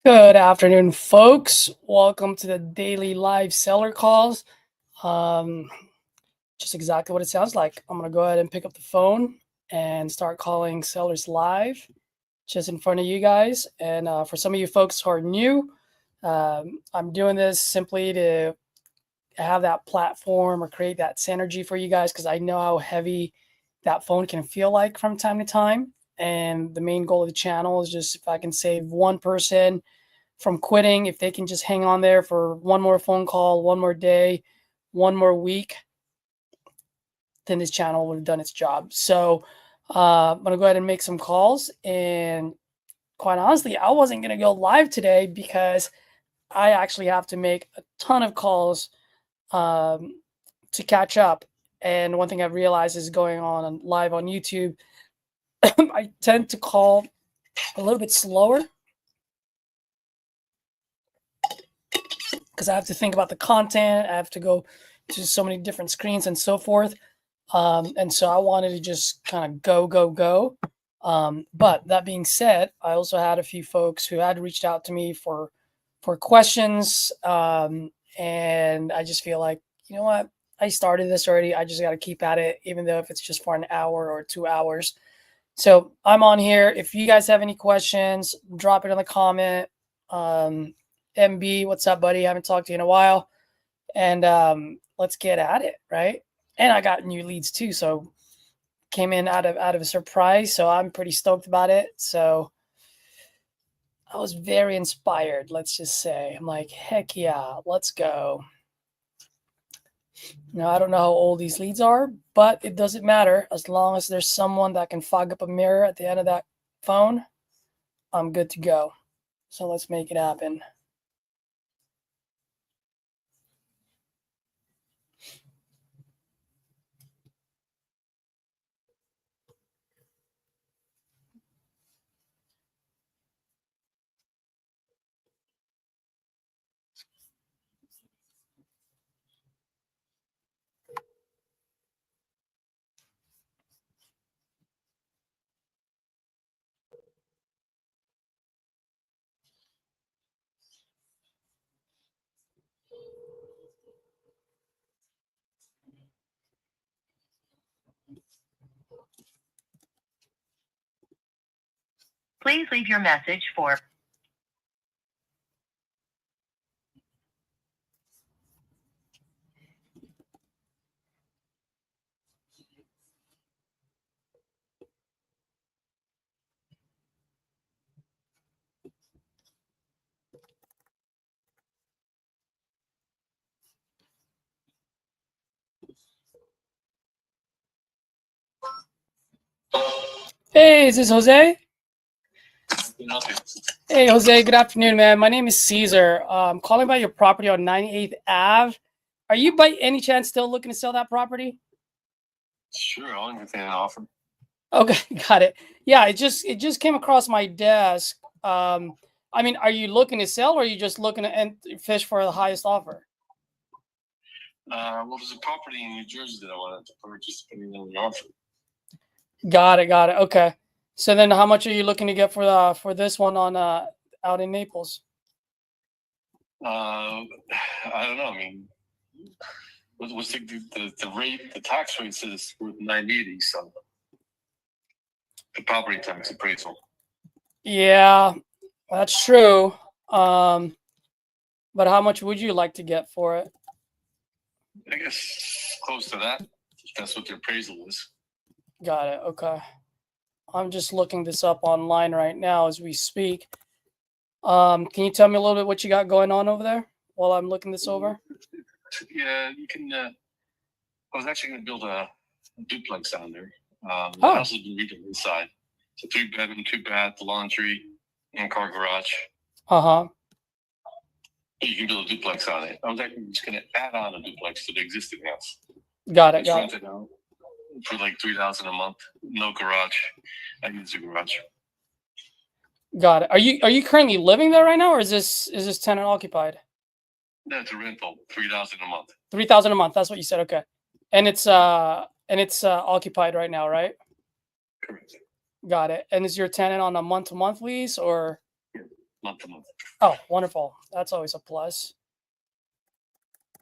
Good afternoon, folks. Welcome to the daily live seller calls. Um, just exactly what it sounds like. I'm going to go ahead and pick up the phone and start calling sellers live just in front of you guys. And for some of you folks who are new, I'm doing this simply to have that platform or create that synergy for you guys because I know how heavy that phone can feel like from time to time. And the main goal of the channel is just if I can save one person from quitting, if they can just hang on there for one more phone call, one more day, one more week, then this channel would have done its job. So I'm going to go ahead and make some calls. And quite honestly, I wasn't going to go live today because I actually have to make a ton of calls to catch up. And one thing I've realized is going on live on YouTube, I tend to call a little bit slower because I have to think about the content. I have to go to so many different screens and so forth. And so I wanted to just kind of go. But that being said, I also had a few folks who had reached out to me for questions. And I just feel like, you know what? I started this already. I just got to keep at it, even though if it's just for an hour or 2 hours. So I'm on here. If you guys have any questions, drop it in the comment. MB, what's up, buddy? Haven't talked to you in a while. And let's get at it, right? And I got new leads too, so came in out of a surprise. So I'm pretty stoked about it. So I was very inspired, let's just say. I'm like, heck yeah, let's go. Now, I don't know how old these leads are, but it doesn't matter. As long as there's someone that can fog up a mirror at the end of that phone, I'm good to go. So let's make it happen. Please leave your message for Hey, is this Jose? Hey, Jose, good afternoon, man. My name is Caesar. I'm calling about your property on 98th Ave. Are you by any chance still looking to sell that property? Sure, I'll entertain an offer. Okay, got it. Yeah, it just came across my desk. I mean, are you looking to sell or are you just looking to fish for the highest offer? Well, there's a property in New Jersey that I wanted to purchase, depending on the offer. Got it. Okay. So then how much are you looking to get for this one on out in Naples? I don't know. I mean, what's the rate? The tax rate says worth $980, so the property tax appraisal. Yeah, that's true. But how much would you like to get for it? I guess close to that. That's what the appraisal is. Got it. Okay. I'm just looking this up online right now as we speak. Can you tell me a little bit what you got going on over there while I'm looking this over? Yeah, you can. I was actually going to build a duplex down there. The Oh. house has been redone inside. It's a 3-bedroom, 2-bath, laundry, and car garage. Uh-huh. You can build a duplex on it. I was actually just going to add on a duplex to the existing house. Got it. It's rented out for like $3,000 a month. No garage. I use a garage. Got it. Are you currently living there right now, or is this tenant occupied? No, it's a rental. $3,000 a month. 3,000 a month. That's what you said. Okay. And it's occupied right now, right? Correct. Got it. And is your tenant on a month-to-month lease or? month to month. Oh, wonderful. That's always a plus.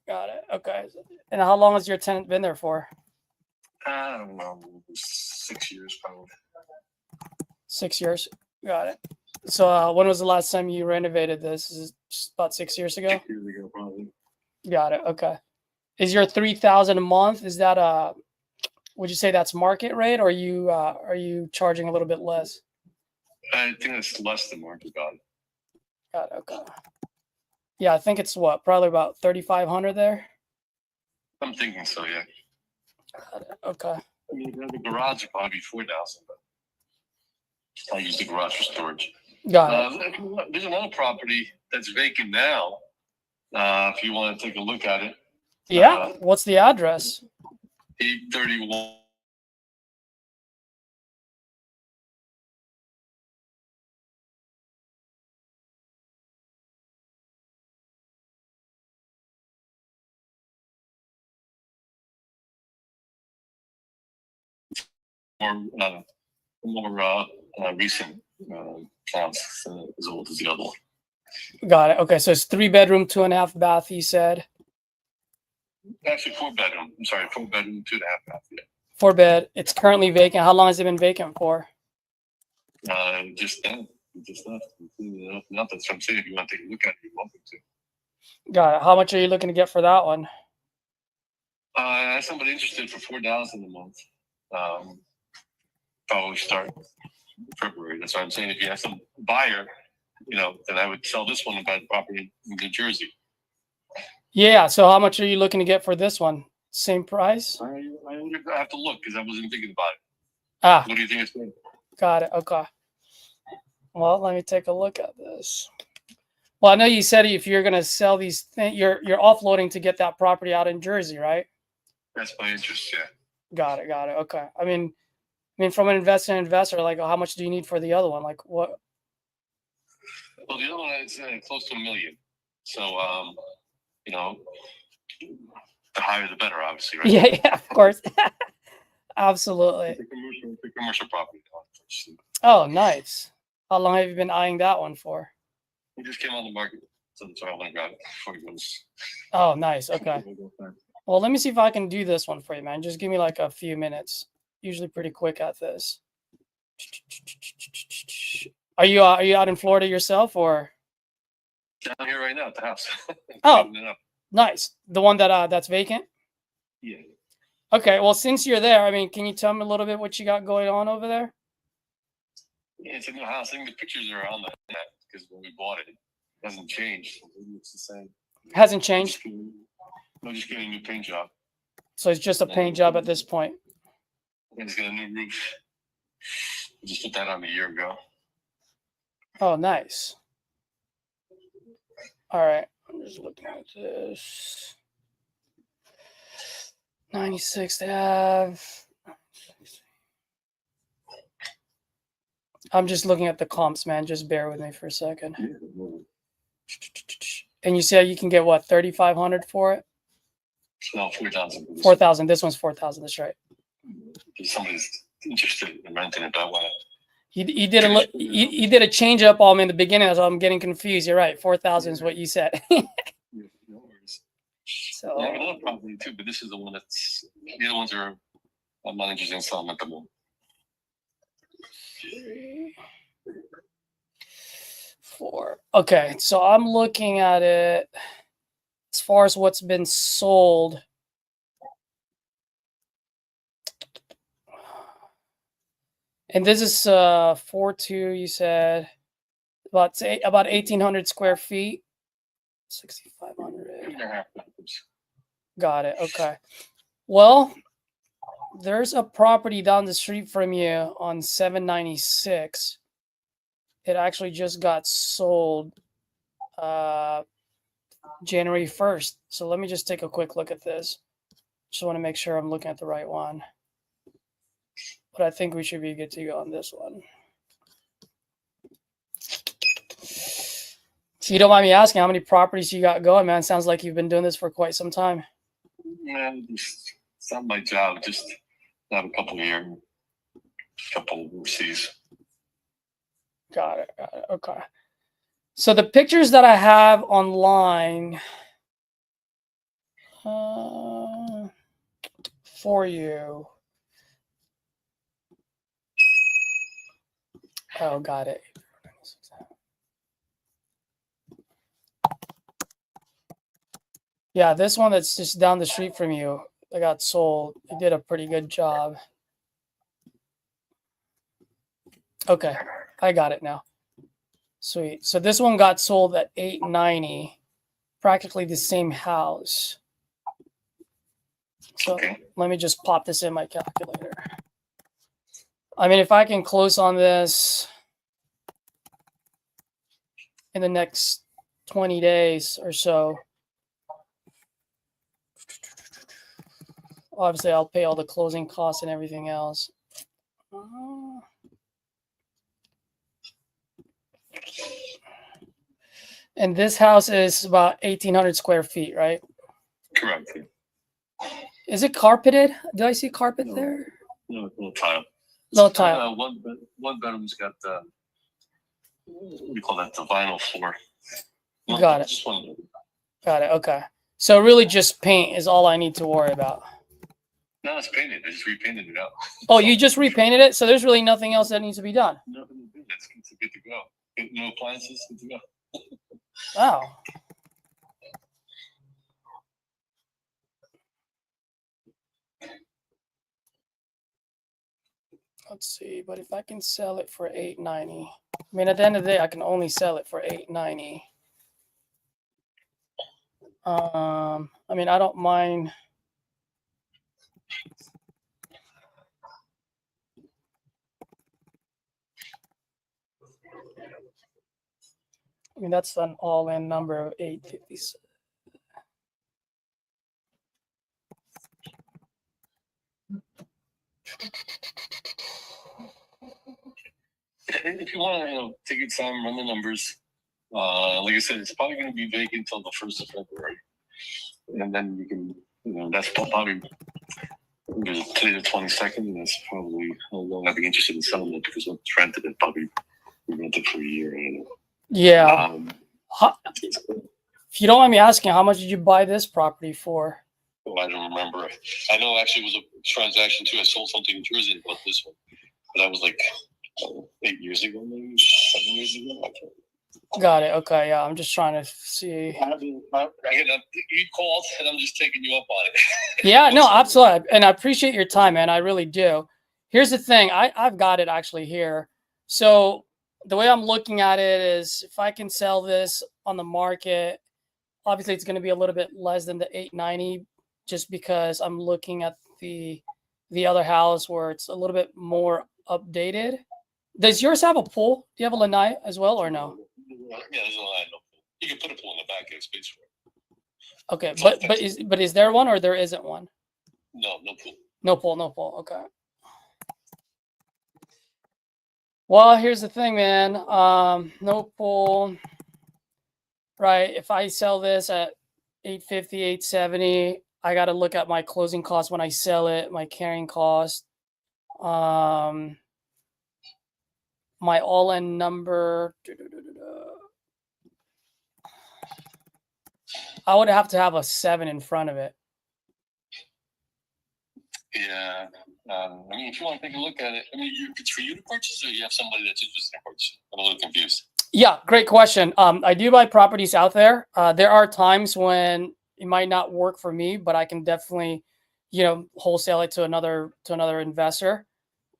Got it. Okay. And how long has your tenant been there for? I don't know, 6 years probably. 6 years. Got it. So when was the last time you renovated this? Is it just about 6 years ago? 6 years ago, probably. Got it. Okay. Is your 3,000 a month? Is that would you say that's market rate, or are you charging a little bit less? I think it's less than market value. Got it. Okay. Yeah, I think it's probably about 3,500 there. I'm thinking so, yeah. Got it. Okay. I mean, the garage would probably be 4,000, but I use the garage for storage. Got it. There's another property that's vacant now. If you want to take a look at it. Yeah. What's the address? 831. More recent counts as old as the other one. Got it. Okay, so it's 3-bedroom, 2.5 bath. You said Actually, 4-bedroom. I'm sorry, 4-bedroom, 2.5 bath. Yeah. 4-bed. It's currently vacant. How long has it been vacant for? Just left. That's what I'm saying. If you want to take a look at it, you're welcome to. Got it. How much are you looking to get for that one? I have somebody interested for 4,000 a month. Probably start in February. That's what I'm saying. If you have some buyer, then I would sell this one and buy the property in New Jersey. Yeah. So how much are you looking to get for this one? Same price? I have to look because I wasn't thinking about it. Ah. What do you think it's worth? Got it. Okay. Well, let me take a look at this. Well, I know you said if you're going to sell these things, you're offloading to get that property out in Jersey, right? That's my interest, yeah. Got it. Okay. I mean, from an investor, like, how much do you need for the other one? Like, what? Well, the other one is close to $1 million. So, the higher the better, obviously, right? Yeah, of course. Absolutely. The commercial property. Oh, nice. How long have you been eyeing that one for? It just came on the market, so that's why I want to grab it before it goes. Oh, nice. Okay. Well, let me see if I can do this one for you, man. Just give me like a few minutes. Usually pretty quick at this. Are you out in Florida yourself, or? Down here right now at the house. Oh, nice. The one that's vacant? Yeah. Okay. Well, since you're there, I mean, can you tell me a little bit what you got going on over there? Yeah, it's a new house. I think the pictures are on the net because when we bought it, it hasn't changed. It's the same. Hasn't changed? Just getting a new paint job. So it's just a paint job at this point? And it's got a new roof. We just put that on a year ago. Oh, nice. All right. I'm just looking at this. 96th Ave. I'm just looking at the comps, man. Just bear with me for a second. And you said you can get what, 3,500 for it? No, 4,000. 4,000. This one's 4,000. That's right. Somebody's interested in renting it that way. He did a change up on me in the beginning, so I'm getting confused. You're right. 4,000 is what you said. No worries. So I have another property too, but this is the one that's the other ones are I'm not interested in selling at the moment. 3, 4. Okay, so I'm looking at it as far as what's been sold. And this is 4.2, you said, about 1,800 square feet. 6,500. Got it. Okay. Well, there's a property down the street from you on 796. It actually just got sold January 1st. So let me just take a quick look at this. Just want to make sure I'm looking at the right one. But I think we should be good to go on this one. So you don't mind me asking how many properties you got going, man? Sounds like you've been doing this for quite some time. Man, it's not my job. Just have a couple here, a couple overseas. Got it. Okay. So the pictures that I have online for you. Oh, got it. Yeah, this one that's just down the street from you, that got sold. You did a pretty good job. Okay, I got it now. Sweet. So this one got sold at $890, practically the same house. So let me just pop this in my calculator. I mean, if I can close on this in the next 20 days or so, obviously I'll pay all the closing costs and everything else. And this house is about 1,800 square feet, right? Correct. Is it carpeted? Do I see carpet there? No, little tile. Little tile. One bedroom's got what do you call that? The vinyl floor. Got it. Just one. Got it. Okay. So really just paint is all I need to worry about. No, it's painted. I just repainted it out. Oh, you just repainted it? So there's really nothing else that needs to be done? Nothing to do. It's good to go. No appliances, good to go. Wow. Let's see, but if I can sell it for $890, I mean, at the end of the day, I can only sell it for $890. I mean, I don't mind. I mean, that's an all-in number of $850. If you want to, take your time, run the numbers. Like I said, it's probably going to be vacant until the 1st of February, and then you can, that's probably today the 22nd. And that's probably how long I'd be interested in selling it, because when it's rented, it probably be rented for a year. Yeah. If you don't mind me asking, how much did you buy this property for? Oh, I don't remember. I know actually it was a transaction too. I sold something in Jersey and bought this one, but that was like 8 years ago, maybe 7 years ago. Got it. Okay, yeah. I'm just trying to see. You called, and I'm just taking you up on it. Yeah, no, absolutely. And I appreciate your time, man. I really do. Here's the thing. I've got it actually here. So the way I'm looking at it is, if I can sell this on the market, obviously it's going to be a little bit less than the $890, just because I'm looking at the other house where it's a little bit more updated. Does yours have a pool? Do you have a lanai as well, or no? Yeah, there's a lanai. No pool. You can put a pool in the back. There's space for it. Okay, but is there one, or there isn't one? No pool. No pool. Okay. Well, here's the thing, man. No pool. Right. If I sell this at $850, $870, I got to look at my closing costs when I sell it, my carrying cost, my all-in number. I would have to have a 7 in front of it. Yeah. I mean, if you want to take a look at it, I mean, it's for you to purchase, or you have somebody that's interested in purchasing? I'm a little confused. Yeah, great question. I do buy properties out there. There are times when it might not work for me, but I can definitely, wholesale it to another investor.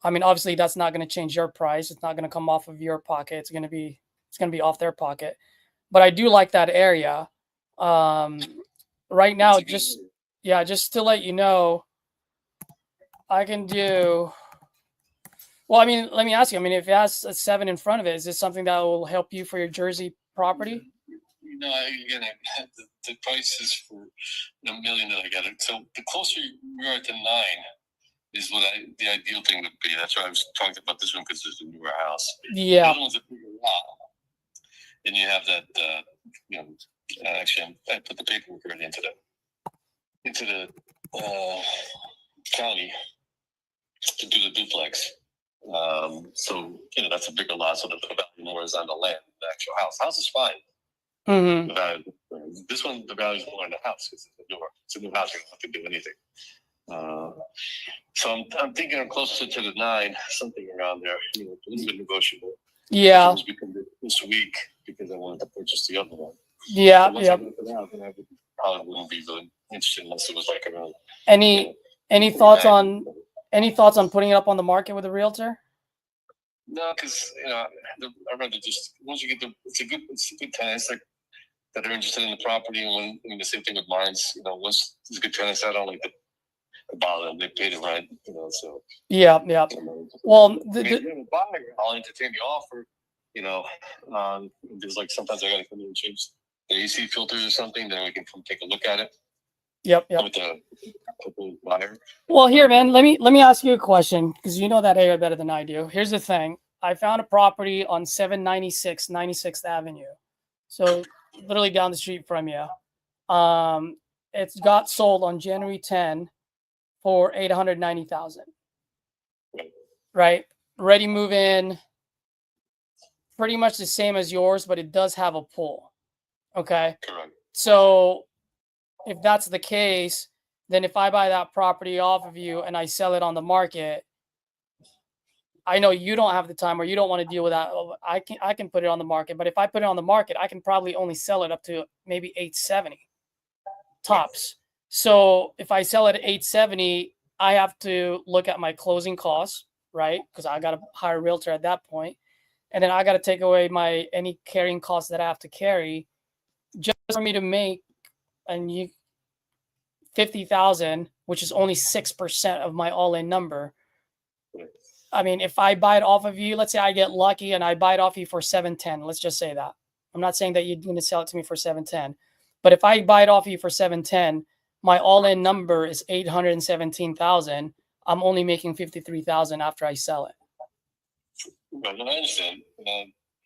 I mean, obviously that's not going to change your price. It's not going to come off of your pocket. It's going to be off their pocket. But I do like that area. Right now, just to let you know, I can do. Well, I mean, let me ask you. I mean, if it has a 7 in front of it, is this something that will help you for your Jersey property? No, again, the price is for $1 million that I got it. So the closer we are to 9 is what the ideal thing would be. That's why I was talking about this one, because it's a newer house. Yeah. The other one's a bigger lot, and you have that. Actually, I put the paperwork right into the county to do the duplex. So that's a bigger lot, so the value more is on the land actual house. House is fine. Mm-hmm. The value, this one, the value is more in the house because it's a new house. You don't have to do anything. So I'm thinking I'm closer to the 9, something around there. You know, a little bit negotiable. Yeah. This week because I wanted to purchase the other one. Yeah. So Yeah. then I probably wouldn't be really interested unless it was like around. Any thoughts on putting it up on the market with a realtor? No, because I'd rather just once you get it's a good tenants that are interested in the property, and the same thing with mines. You know, once there's good tenants, I don't like to bother them. They pay the rent, so. Yeah. Well, if you have a buyer, I'll entertain the offer. There's like sometimes I gotta come in and change the AC filters or something. Then we can come take a look at it. Yep. With the buyer. Well, here, man, let me ask you a question because you know that area better than I do. Here's the thing. I found a property on 796 96th Avenue. So literally down the street from you. It's got sold on January 10 for $890,000. Right? Ready move in. Pretty much the same as yours, but it does have a pool. Okay. Correct. So if that's the case, then if I buy that property off of you and I sell it on the market, I know you don't have the time or you don't want to deal with that. I can put it on the market, but if I put it on the market, I can probably only sell it up to maybe 870 tops. So if I sell it at 870, I have to look at my closing costs, right? Because I got to hire a realtor at that point. And then I got to take away any carrying costs that I have to carry just for me to make $50,000, which is only 6% of my all-in number. I mean, if I buy it off of you, let's say I get lucky and I buy it off you for 710. Let's just say that. I'm not saying that you're going to sell it to me for 710, but if I buy it off of you for 710, my all-in number is 817,000. I'm only making 53,000 after I sell it. Well, I understand.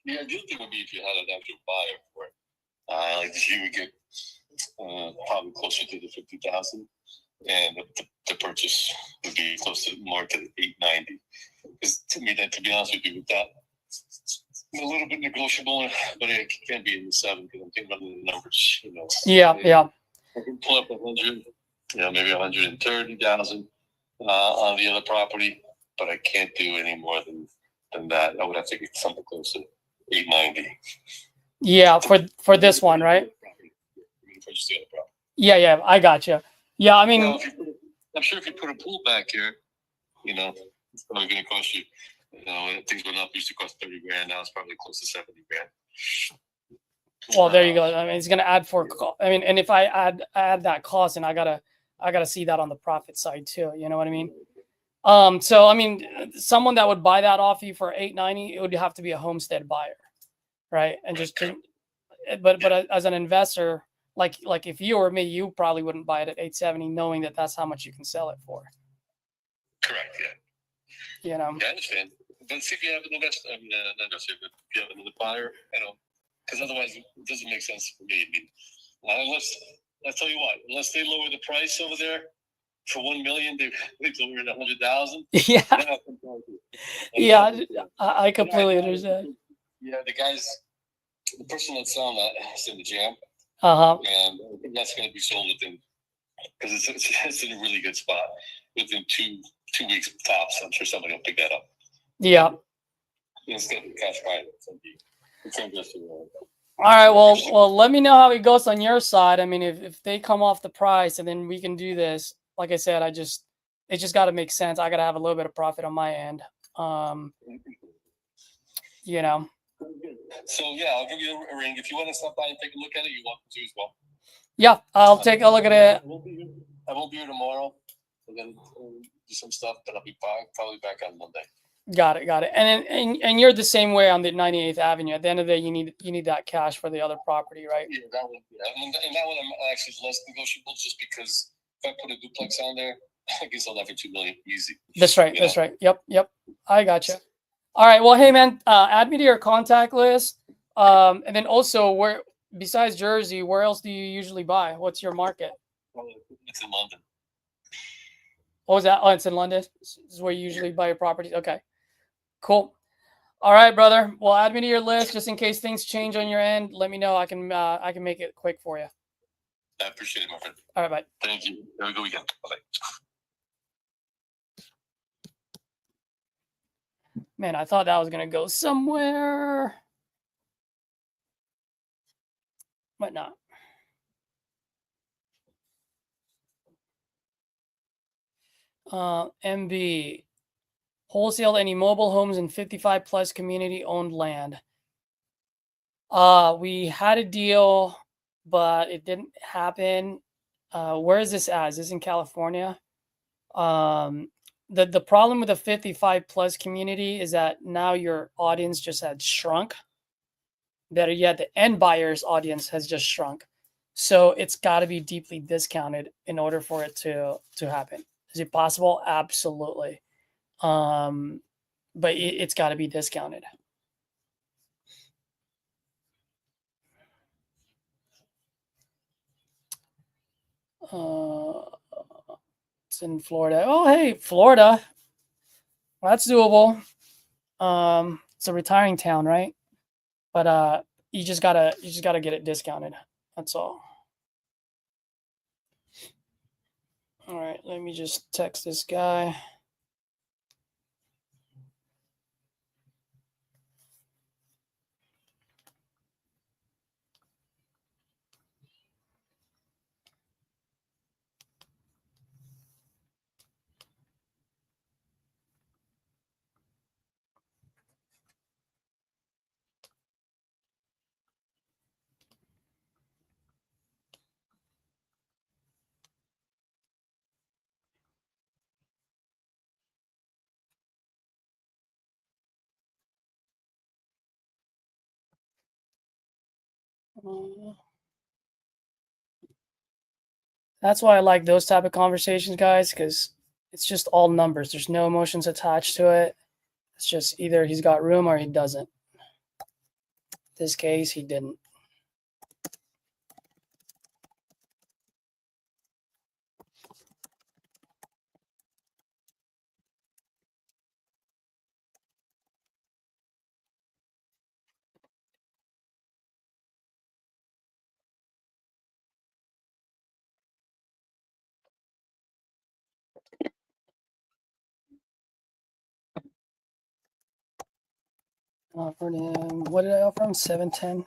The ideal thing would be if you had an actual buyer for it. Like this year, we get probably closer to the 50,000, and the purchase would be close to more to the 890. Because to be honest with you, with that, it's a little bit negotiable, but it can't be in the 7 because I'm thinking about the numbers. Yeah. I can pull up 100, maybe 130,000 on the other property, but I can't do any more than that. I would have to get something close to 890. Yeah, for this one, right? Yeah, I got you. Yeah, I mean, I'm sure if you put a pool back here, it's probably going to cost you. Things went up. Used to cost 30 grand. Now it's probably close to 70 grand. Well, there you go. I mean, it's going to add and if I add that cost, and I gotta see that on the profit side too. You know what I mean? So I mean, someone that would buy that off you for 890, it would have to be a homestead buyer, right? And but as an investor, like if you or me, you probably wouldn't buy it at 870, knowing that that's how much you can sell it for. Correct. Yeah. Yeah, I understand. But see if you have an investor. I mean, not necessarily, but if you have another buyer, because otherwise it doesn't make sense for me. I mean, I tell you what, unless they lower the price over there for $1 million, they lower it 100,000. Yeah. Yeah, I completely understand. Yeah, the person that's selling that is in the jam. And I think that's going to be sold within, because it's in a really good spot. Within two weeks tops, I'm sure somebody will pick that up. Yeah. It's going to be cash buy. All right. Well, let me know how it goes on your side. I mean, if they come off the price, and then we can do this. Like I said, it just got to make sense. I got to have a little bit of profit on my end. So yeah, I'll give you a ring if you want to stop by and take a look at it. You're welcome to as well. Yeah, I'll take a look at it. I won't be here tomorrow. I'm gonna do some stuff, but I'll be probably back on Monday. Got it. And you're the same way on the 98th Avenue. At the end of the day, you need that cash for the other properity, right? Yeah, that one. Yeah. And that one I'm actually less negotiable, just because if I put a duplex on there, I can sell that for $2 million easy. That's right. That's right. Yep. I got you. All right. Well, hey man, add me to your contact list. And then also, besides Jersey, where else do you usually buy? What's your market? It's in London. What was that? Oh, it's in London. This is where you usually buy your properties. Okay. Cool. All right, brother. Well, add me to your list just in case things change on your end. Let me know. I can make it quick for you. I appreciate it, my friend. All right, bye. Thank you. Have a good weekend. Bye. Man, I thought that was gonna go somewhere, but not. MB, wholesale any mobile homes in 55 plus community owned land. We had a deal, but it didn't happen. Where is this at? Is this in California? The problem with the 55 plus community is that now your audience just had shrunk. Better yet, the end buyer's audience has just shrunk. So it's got to be deeply discounted in order for it to happen. Is it possible? Absolutely. But it's got to be discounted. It's in Florida. Oh, hey, Florida. Well, that's doable. It's a retiring town, right? But you just gotta get it discounted. That's all. All right, let me just text this guy. That's why I like those type of conversations, guys, because it's just all numbers. There's no emotions attached to it. It's just either he's got room or he doesn't. In this case, he didn't. Offered him, what did I offer him? 710.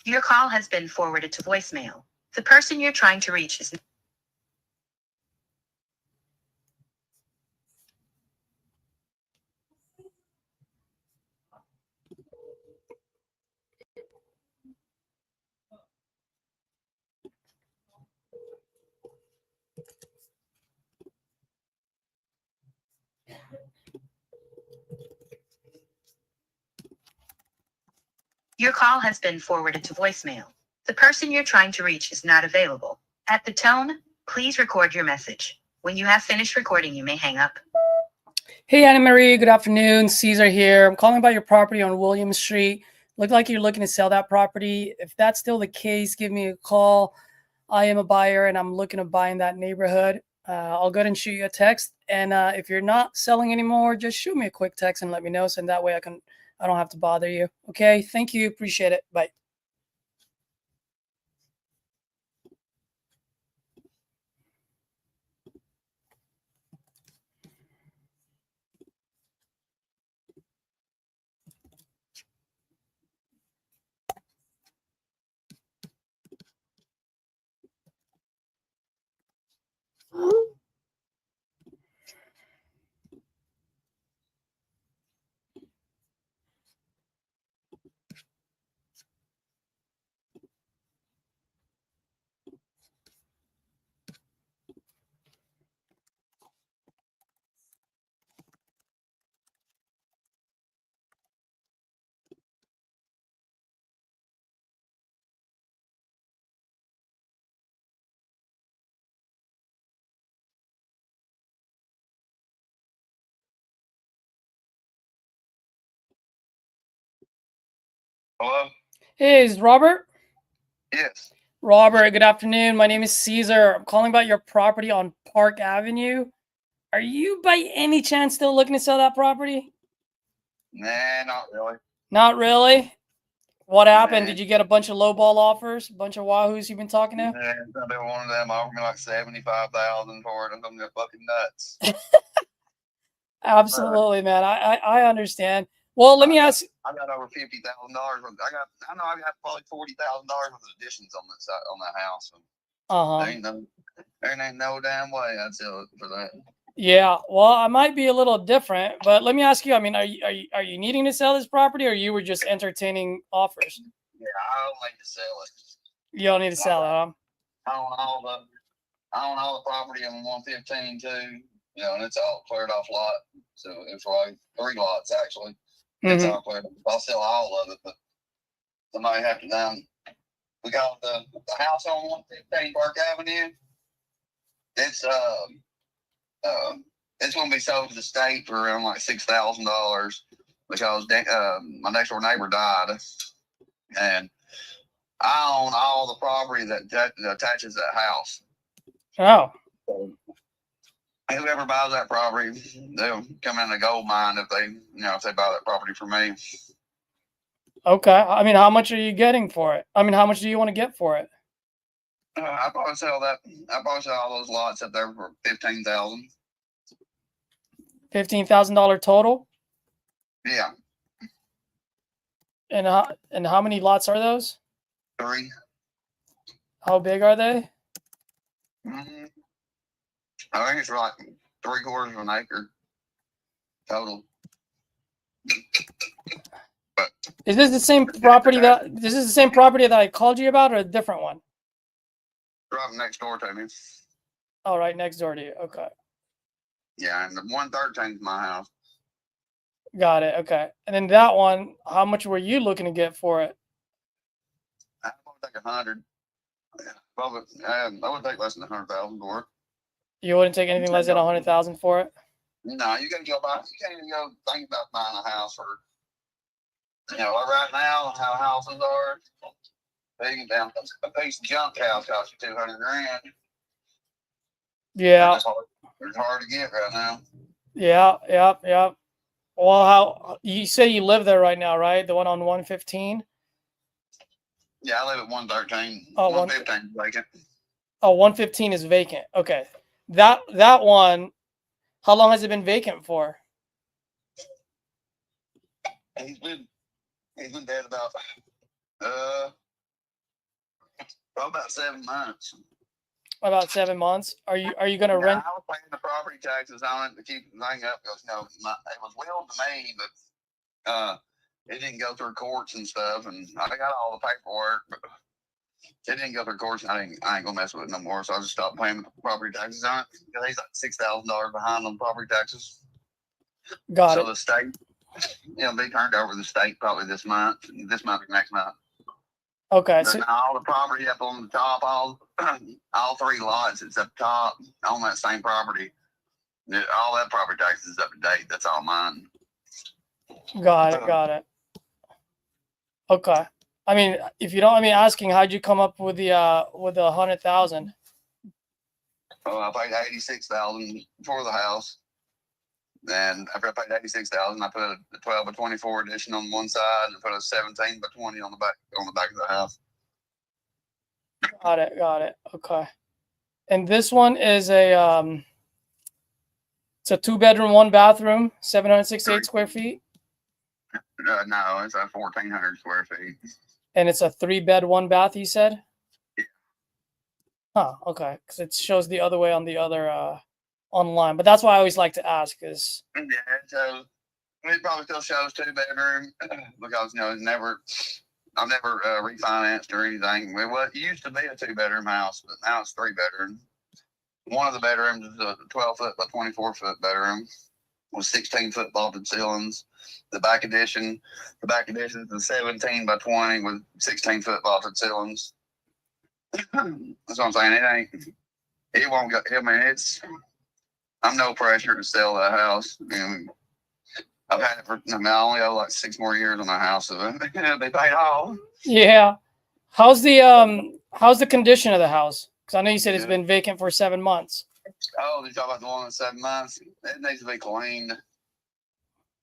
Your call has been forwarded to voicemail. The person you're trying to reach is... Your call has been forwarded to voicemail. The person you're trying to reach is not available. At the tone, please record your message. When you have finished recording, you may hang up. Hey, Anna Marie. Good afternoon. Caesar here. I'm calling about your property on William Street. Looked like you're looking to sell that property. If that's still the case, give me a call. I am a buyer and I'm looking to buy in that neighborhood. I'll go ahead and shoot you a text. And if you're not selling anymore, just shoot me a quick text and let me know. So that way I don't have to bother you. Okay. Thank you. Appreciate it. Bye. Hello? Hey, is Robert? Yes. Robert, good afternoon. My name is Caesar. I'm calling about your property on Park Avenue. Are you by any chance still looking to sell that property? Nah, not really. Not really. What happened? Nah. Did you get a bunch of lowball offers? A bunch of wahoos you've been talking to? Nah, somebody one of them offered me like 75,000 for it. I'm just fucking nuts. Absolutely, man. I understand. Well, let me ask. I got over $50,000. I know I got probably $40,000 worth of additions on that side, on that house. There ain't no damn way I'd sell it for that. Yeah. Well, I might be a little different, but let me ask you. I mean, are you needing to sell this property, or you were just entertaining offers? Yeah, I don't need to sell it. You don't need to sell it, huh? I own all the property on 115 too. You know, and it's all cleared off lot. So it's like 3 lots actually. It's all cleared. I'll sell all of it, but somebody have to we got the house on 115 Park Avenue. It's gonna be sold to the state for around like $6,000 because my next door neighbor died, and I own all the property that attaches that house. Oh. So whoever buys that property, they'll come in a gold mine if they buy that property from me. Okay. I mean, how much are you getting for it? I mean, how much do you want to get for it? I probably sell all those lots up there for $15,000. $15,000 total. Yeah. And how many lots are those? 3. How big are they? I think it's like 3/4 of an acre total. But is this the same property that I called you about, or a different one? Right next door to me. Oh, right next door to you. Okay. Yeah, and the 113 is my house. Got it. Okay. And then that one, how much were you looking to get for it? I would take 100. I would take less than 100,000 for it. You wouldn't take anything less than 100,000 for it? No, you can't even go think about buying a house for, right now how houses are. A piece of junk house costs you $200,000. Yeah. It's hard to get right now. Yeah. Well, how you say you live there right now, right? The one on 115? Yeah, I live at 113. Oh, 115 is vacant. Oh, 115 is vacant. Okay. That one, how long has it been vacant for? He's been dead about probably about 7 months. About 7 months. Are you gonna rent? I was paying the property taxes on it to keep the thing up because it was willed to me, but it didn't go through courts and stuff, and I got all the paperwork, but it didn't go through courts, and I ain't gonna mess with it no more. So I just stopped paying the property taxes on it because he's like $6,000 behind on property taxes. Got it. So the state, they turned over the state probably this month or next month. Okay. So all the property up on the top, all 3 lots, it's up top on that same property. All that property taxes is up to date. That's all mine. Got it. Okay. I mean, if you don't mind me asking, how'd you come up with the 100,000? Oh, I paid $86,000 for the house. And after I paid $86,000, I put a 12 by 24 addition on one side and put a 17 by 20 on the back of the house. Got it. Okay. And this one is it's a 2-bedroom, 1-bathroom, 768 square feet. No, it's 1,400 square feet. And it's a 3-bed, 1-bath, you said? Yeah. Huh, okay. Because it shows the other way on the other online. But that's why I always like to ask is. Yeah, so it probably still shows 2-bedroom because, I've never refinanced or anything. It used to be a 2-bedroom house, but now it's 3-bedroom. One of the bedrooms is a 12-foot by 24-foot bedroom with 16-foot vaulted ceilings. The back addition is a 17 by 20 with 16-foot vaulted ceilings. That's what I'm saying. It won't go. I mean, I'm no pressure to sell that house. I've had it for, I mean, I only owe like 6 more years on my house, so they paid off. Yeah. How's the condition of the house? Because I know you said it's Yeah. been vacant for 7 months. Oh, did you talk about the one in 7 months? It needs to be cleaned.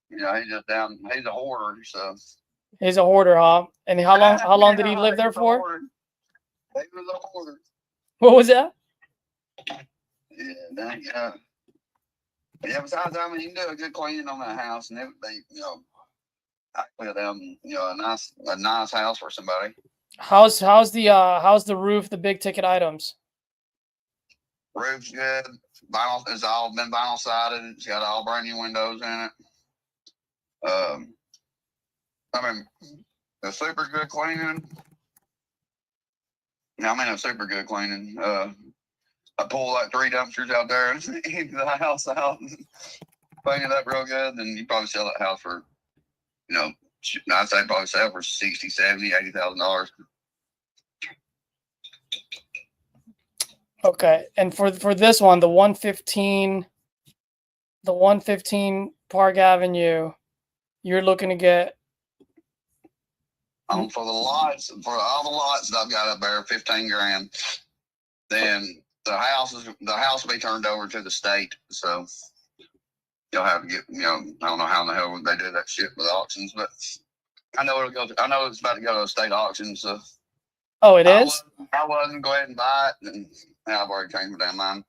You know, he's a hoarder, so. He's a hoarder, huh? And how long did he live there for? He was a hoarder. What was that? Yeah, dang, yeah. Yeah, besides, I mean, you can do a good cleaning on that house, and it would be, you know, actually, you know, a nice house for somebody. How's the roof, the big ticket items? Roof's good. Vinyl, it's all been vinyl sided. It's got all brand new windows in it. I mean, a super good cleaning. I mean, a super good cleaning. I pull like 3 dumpsters out there and empty the house out and clean it up real good. Then you probably sell that house for, you know, I'd say probably sell for $60,000, $70,000, $80,000. Okay, and for this one, the 115 Park Avenue, you're looking to get For all the lots that I've got up there, 15 grand. Then the house will be turned over to the state. So you'll have to get, you know, I don't know how in the hell they do that shit with auctions, but I know I know it's about to go to a state auction. So Oh, it is? I wasn't go ahead and buy it, and now I've already changed my damn mind.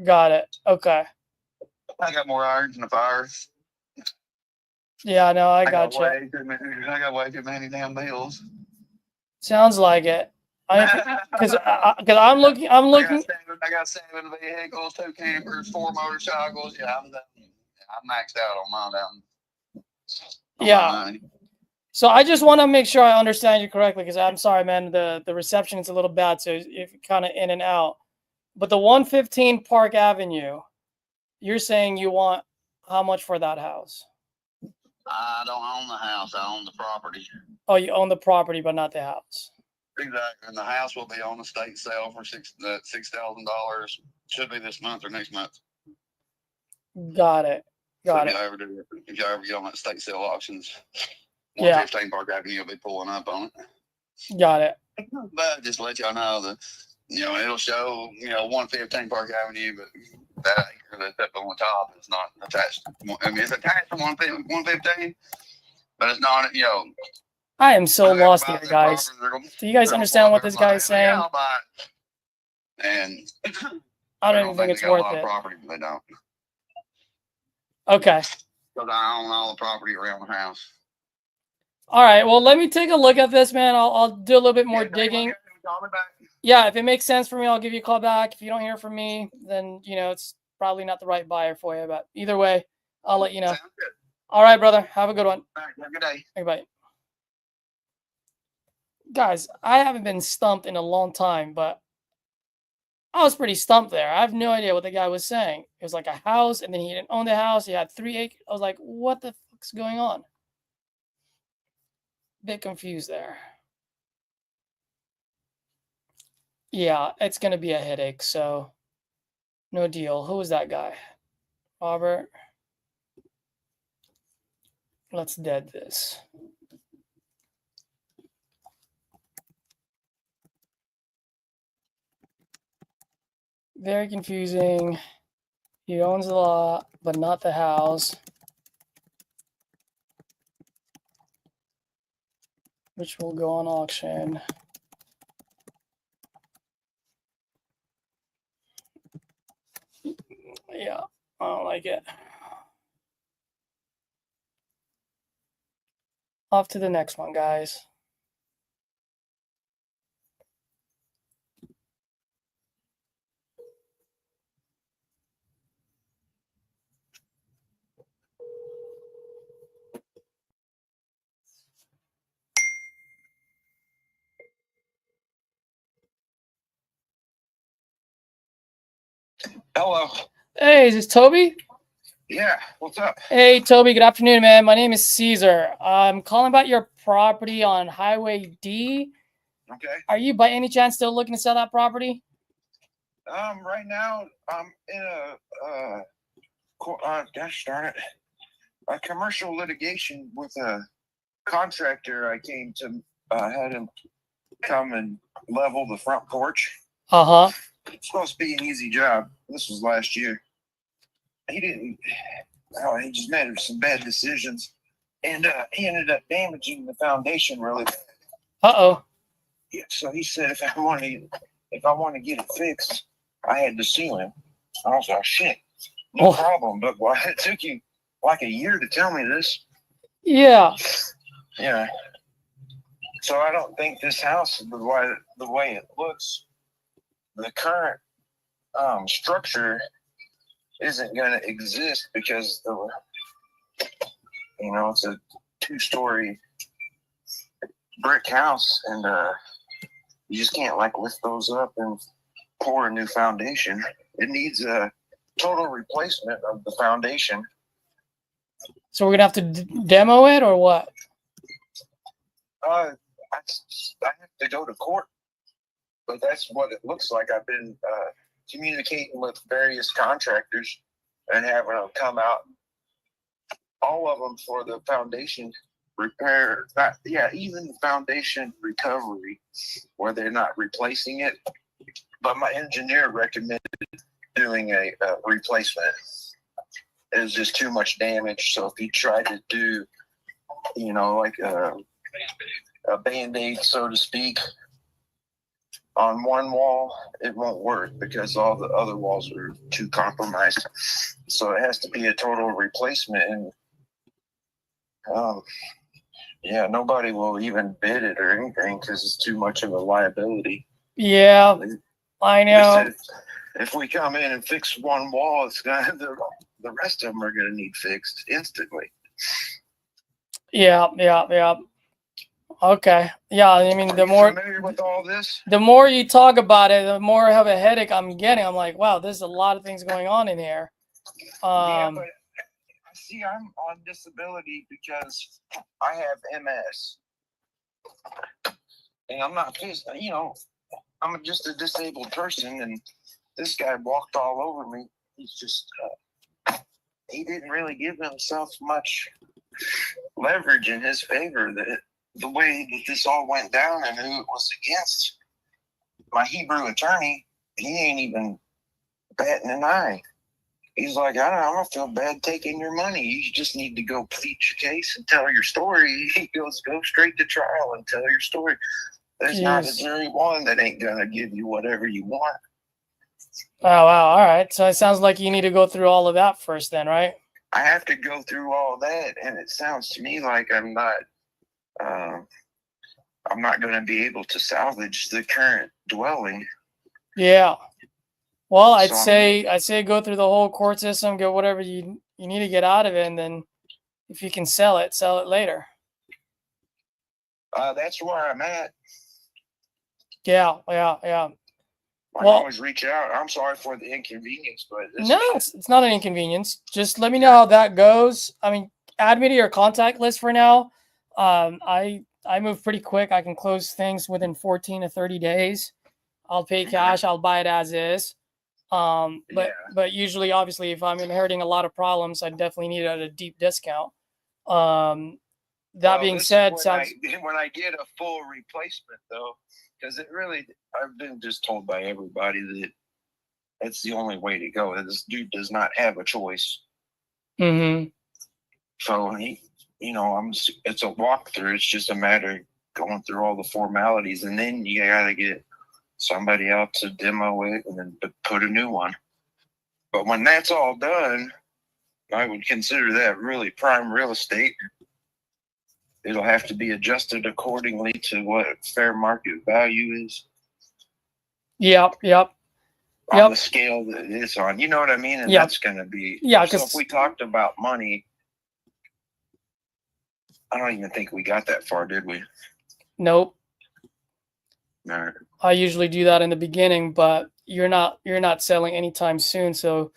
Got it. Okay. I got more irons in the fire. Yeah, no, I got you. I got way too many damn bills. Sounds like it. Because I'm looking. I got 7 vehicles, 2 campers, 4 motorcycles. Yeah, I'm maxed out on mine down. Yeah. So I just want to make sure I understand you correctly, because I'm sorry, man. The reception is a little bad, so if kind of in and out. But the 115 Park Avenue, you're saying you want how much for that house? I don't own the house. I own the property. Oh, you own the property, but not the house. Exactly. And the house will be on the state sale for $6,000. Should be this month or next month. Got it. Got it. If you ever get on that state sale auctions, 115 Park Avenue will be pulling up on it. Got it. But just to let y'all know that, you know, it'll show, you know, 115 Park Avenue, but that acre that's up on the top is not attached. I mean, it's attached to 115, but it's not, you know. I am so lost here, guys. Do you guys understand what this guy is saying? Yeah, I'll buy it. And I don't even think it's worth it. Property, they don't. Okay. Because I own all the property around the house. All right. Well, let me take a look at this, man. I'll do a little bit more digging. Yeah, if it makes sense for me, I'll give you a call back. If you don't hear from me, then, you know, it's probably not the right buyer for you. But either way, I'll let you know. All right, brother. Have a good one. All right, have a good day. Okay, bye. Guys, I haven't been stumped in a long time, but I was pretty stumped there. I have no idea what the guy was saying. It was like a house, and then he didn't own the house. He had 3 acres. I was like, what the fuck's going on? Bit confused there. Yeah, it's going to be a headache, so no deal. Who was that guy? Robert. Let's dead this. Very confusing. He owns the lot, but not the house. Which will go on auction. Yeah, I don't like it. Off to the next one, guys. Hello. Hey, is this Toby? Yeah, what's up? Hey, Toby, good afternoon, man. My name is Caesar. I'm calling about your property on Highway D. Okay. Are you by any chance still looking to sell that property? Right now I'm in a gosh darn it. a commercial litigation with a contractor. I came to had him come and level the front porch. Uh-huh. It's supposed to be an easy job. This was last year. He didn't. Oh, he just made some bad decisions, and he ended up damaging the foundation really bad. Uh-oh. Yeah, so he said if I want to get it fixed, I had to sue him. I was like, shit, no problem. But why it took you like a year to tell me this? Yeah. Yeah. So I don't think this house, the way it looks, the current structure isn't going to exist because it's a 2-story brick house, and you just can't like lift those up and pour a new foundation. It needs a total replacement of the foundation. So we're gonna have to demo it, or what? I have to go to court, but that's what it looks like. I've been communicating with various contractors and having them come out, all of them for the foundation repair. Even the foundation recovery, where they're not replacing it. But my engineer recommended doing a replacement. It was just too much damage. So if you try to do, like a Band-Aid, so to speak, on one wall, it won't work because all the other walls are too compromised. So it has to be a total replacement. And nobody will even bid it or anything because it's too much of a liability. Yeah, I know. If we come in and fix one wall, it's gonna the rest of them are gonna need fixed instantly. Yeah. Okay. Yeah, I mean, Are you familiar with all this? The more you talk about it, the more of a headache I'm getting. I'm like, wow, there's a lot of things going on in here. Yeah, but see, I'm on disability because I have MS, and I'm not just, I'm just a disabled person, and this guy walked all over me. He's just, he didn't really give himself much leverage in his favor. That the way that this all went down and who it was against, my Hebrew attorney, he ain't even batting an eye. He's like, I don't feel bad taking your money. You just need to go plead your case and tell your story. He goes, go straight to trial and tell your story. There's not a jury one that ain't going to give you whatever you want. Oh, wow. All right. So it sounds like you need to go through all of that first then, right? I have to go through all that, and it sounds to me like I'm not going to be able to salvage the current dwelling. Yeah. Well, I'd say go through the whole court system, get whatever you need to get out of it, and then if you can sell it later. That's where I'm at. Yeah. I can always reach out. I'm sorry for the inconvenience, but no, it's not an inconvenience. Just let me know how that goes. I mean, add me to your contact list for now. I move pretty quick. I can close things within 14 to 30 days. I'll pay cash. I'll buy it as is. But usually, obviously, if I'm inheriting a lot of problems, I definitely need it at a deep discount. That being said, when I get a full replacement, though, because I've been just told by everybody that it's the only way to go. This dude does not have a choice. Mm-hmm. So it's a walkthrough. It's just a matter of going through all the formalities, and then you gotta get somebody else to demo it and then put a new one. But when that's all done, I would consider that really prime real estate. It'll have to be adjusted accordingly to what fair market value is. Yep. On the scale that it's on. You know what I mean? And that's going to be... Yeah, so if we talked about money, I don't even think we got that far, did we? Nope. All right. I usually do that in the beginning, but you're not selling anytime soon, so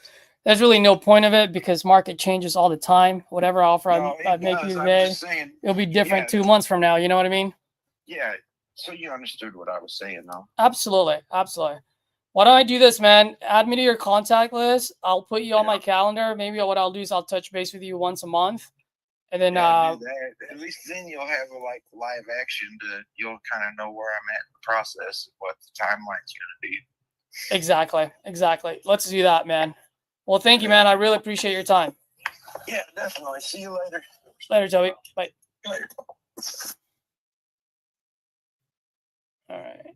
there's really no point of it because market changes all the time. Whatever offer I make you today, it'll be different 2 months from now. You know what I mean? Yeah. So you understood what I was saying, though. Absolutely. Why don't I do this, man? Add me to your contact list. I'll put you on my calendar. Maybe what I'll do is I'll touch base with you once a month. And then Yeah, do that. At least then you'll have a like live action you'll kind of know where I'm at in the process and what the timeline's gonna be. exactly. Let's do that, man. Well, thank you, man. I really appreciate your time. Yeah, definitely. See you later. Later, Toby. Bye. Later. All right.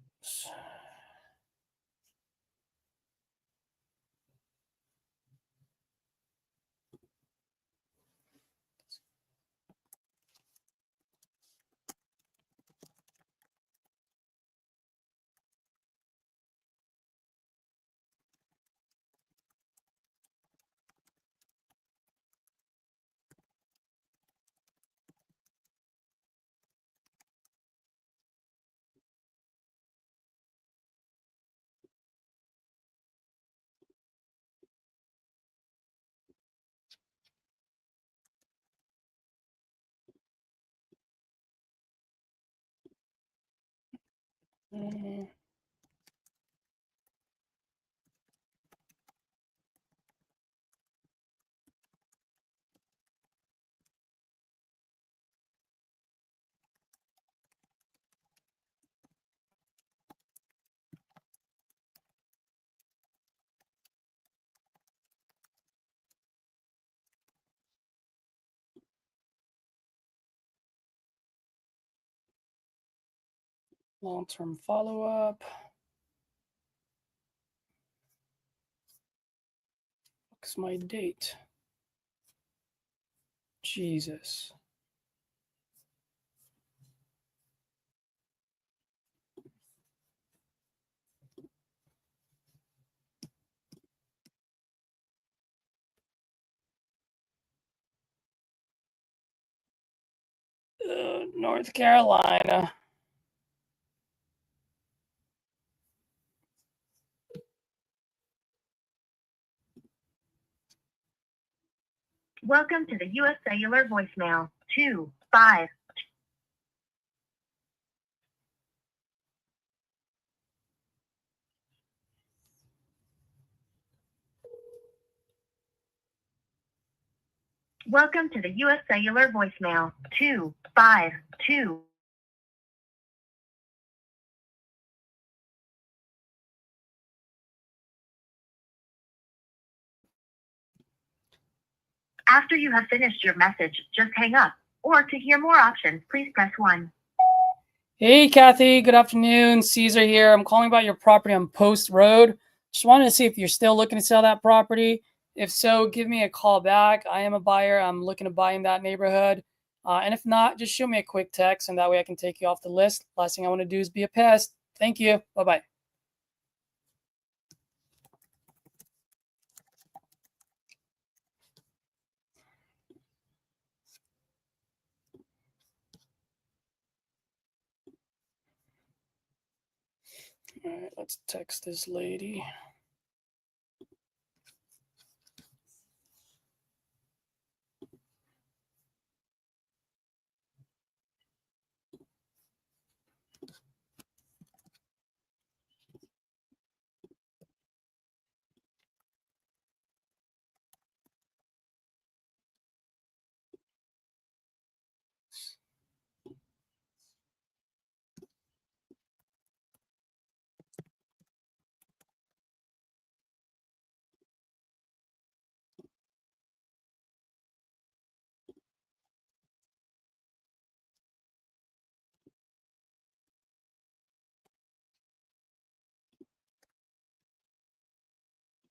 Long-term follow-up. What's my date? Jesus. North Carolina. Welcome to the U.S. Cellular voicemail 25. Welcome to the U.S. Cellular voicemail 252. After you have finished your message, just hang up. Or to hear more options, please press 1. Hey, Kathy. Good afternoon. Caesar here. I'm calling about your property on Post Road. Just wanted to see if you're still looking to sell that property. If so, give me a call back. I am a buyer. I'm looking to buy in that neighborhood. And if not, just shoot me a quick text, and that way I can take you off the list. Last thing I want to do is be a pest. Thank you. Bye-bye. All right, let's text this lady.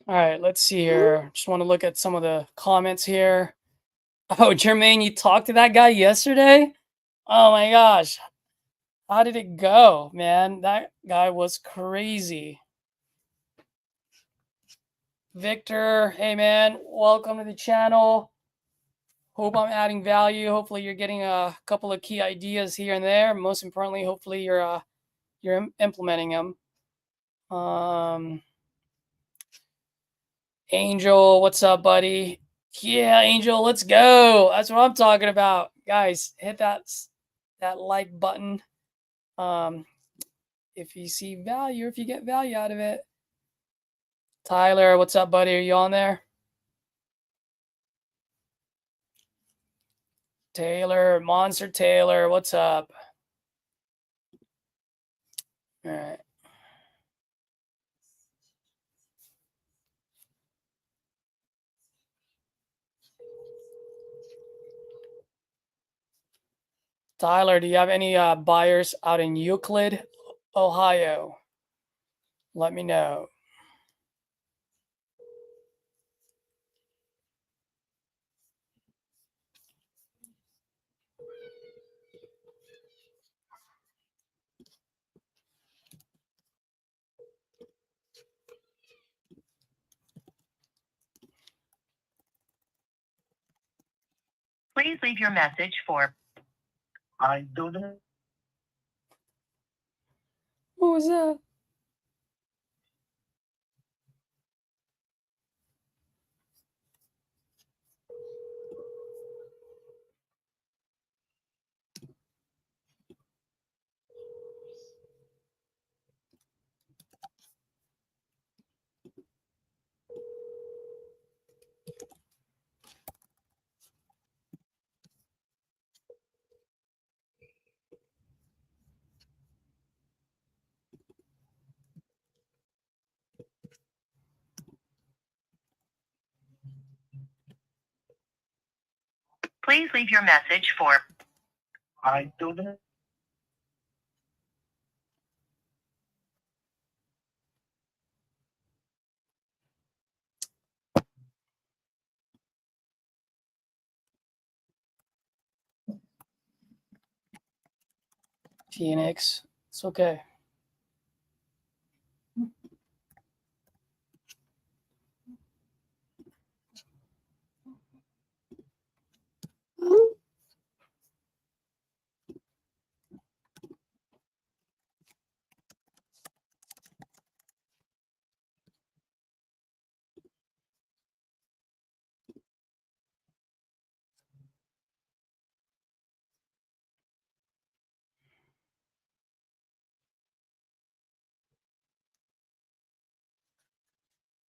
All right, let's see here. Just want to look at some of the comments here. Oh, Jermaine, you talked to that guy yesterday? Oh my gosh. How did it go, man? That guy was crazy. Victor, hey man, welcome to the channel. Hope I'm adding value. Hopefully you're getting a couple of key ideas here and there. Most importantly, hopefully you're implementing them. Angel, what's up, buddy? Yeah, Angel, let's go. That's what I'm talking about. Guys, hit that like button. If you see value, if you get value out of it. Tyler, what's up, buddy? Are you on there? Taylor, Monster Taylor, what's up? All right. Tyler, do you have any buyers out in Euclid, Ohio? Let me know. Please leave your message for I don't know. What was that? Please leave your message for I don't know. Phoenix. It's okay.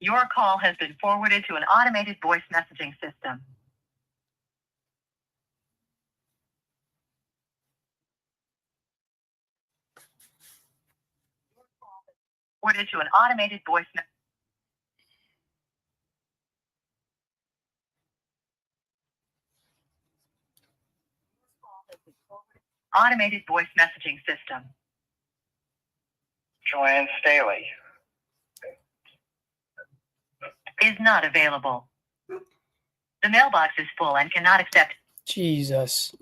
your call has been forwarded to an automated voice messaging system. Forwarded to an automated voice messaging system. Joanne Staley. Is not available. The mailbox is full and cannot accept. Jesus.